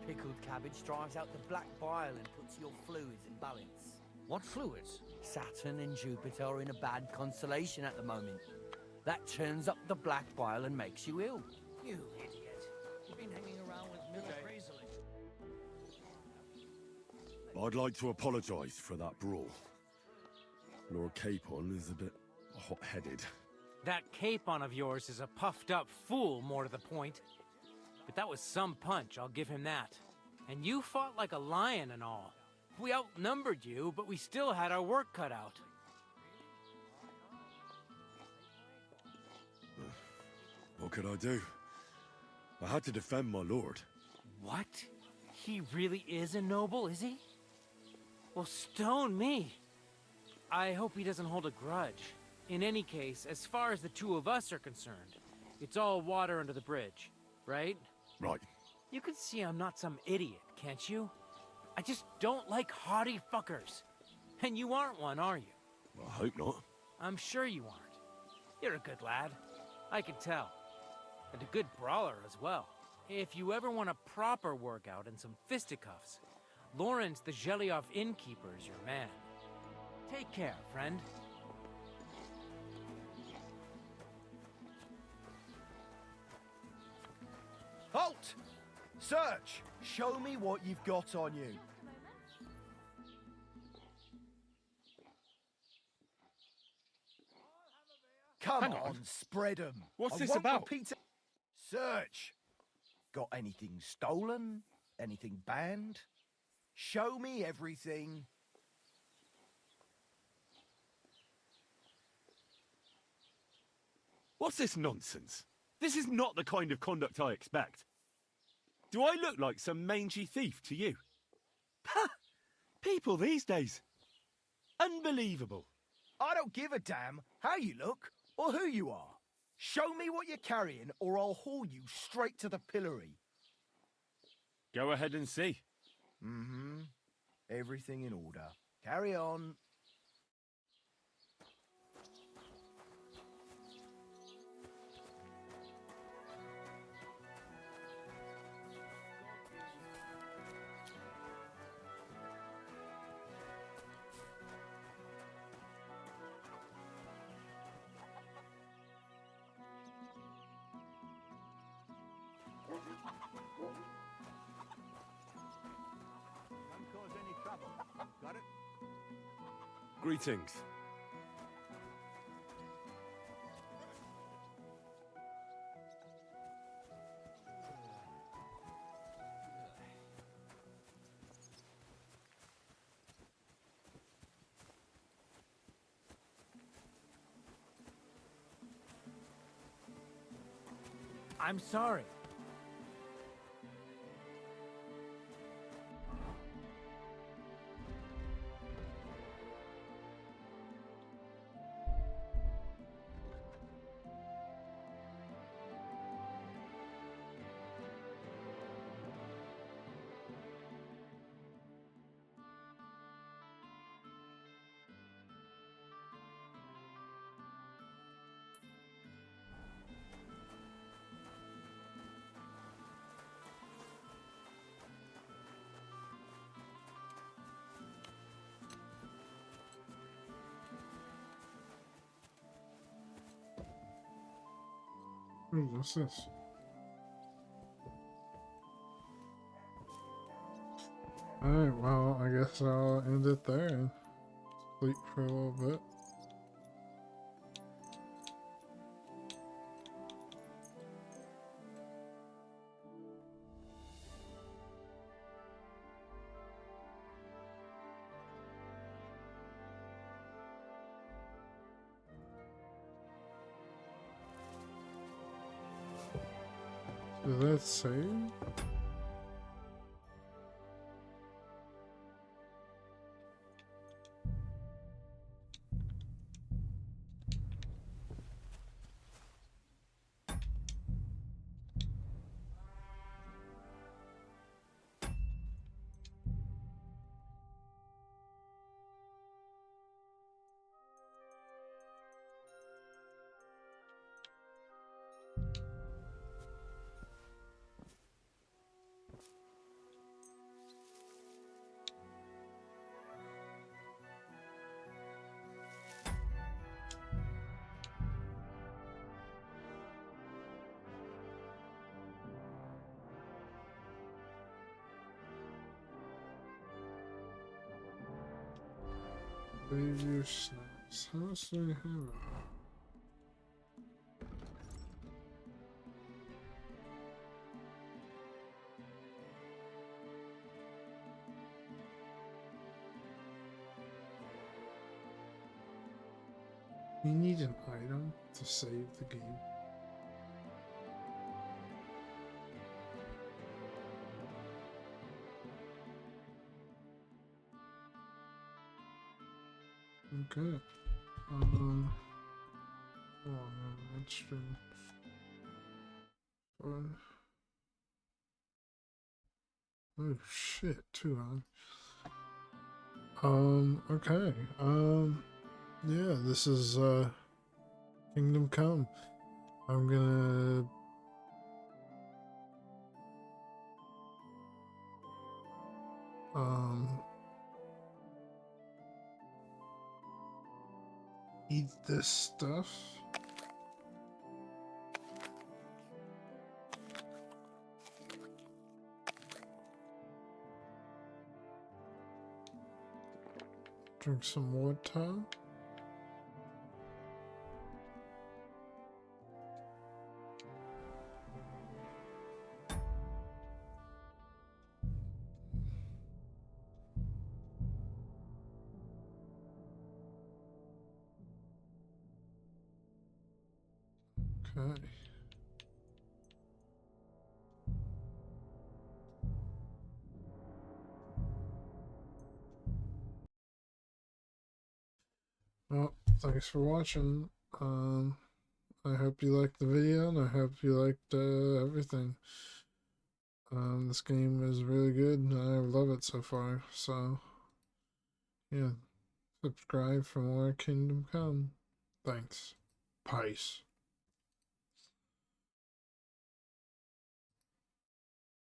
Pickled cabbage drives out the black bile and puts your fluids in balance. What fluids? Saturn and Jupiter are in a bad constellation at the moment. That turns up the black bile and makes you ill. You idiot. You've been hanging around with Miller Razorly. I'd like to apologise for that brawl. Lord Capon is a bit hot-headed. That Capon of yours is a puffed-up fool, more to the point. But that was some punch, I'll give him that. And you fought like a lion and all. We outnumbered you, but we still had our work cut out. What could I do? I had to defend my lord. What? He really is a noble, is he? Well, stone me. I hope he doesn't hold a grudge. In any case, as far as the two of us are concerned, it's all water under the bridge, right? Right. You can see I'm not some idiot, can't you? I just don't like haughty fuckers. And you aren't one, are you? I hope not. I'm sure you aren't. You're a good lad. I can tell. And a good brawler as well. If you ever want a proper workout and some fisticuffs, Lawrence the Zhelyov innkeeper is your man. Take care, friend. Halt! Search! Show me what you've got on you. Come Hang on, on. spread 'em. What's I this won't about? repeat it. Search! Got anything stolen? Anything banned? Show me everything. What's this nonsense? This is not the kind of conduct I expect. Do I look like some mangy thief to you? Ha! People these days. Unbelievable. I don't give a damn how you look or who you are. Show me what you're carrying or I'll haul you straight to the pillory. Go ahead and see. Mm-hmm. Everything in order. Carry on. Don't cause any trouble. Got it? Greetings. I'm sorry. Ooh, what's this? Alright, well, I guess I'll end it there and sleep for a little bit. Did that save? Save your snaps. How else do I have it? You need an item to save the game. Okay. Oh, that's true. Oh shit, too, huh? Okay. Yeah, this is Kingdom Come. I'm gonna eat this stuff. Drink some water. Okay. Well, thanks for watching. I hope you liked the video, and I hope you liked everything. This game is really good, and I love it so far. So, yeah, subscribe for more Kingdom Come. Thanks. Peace.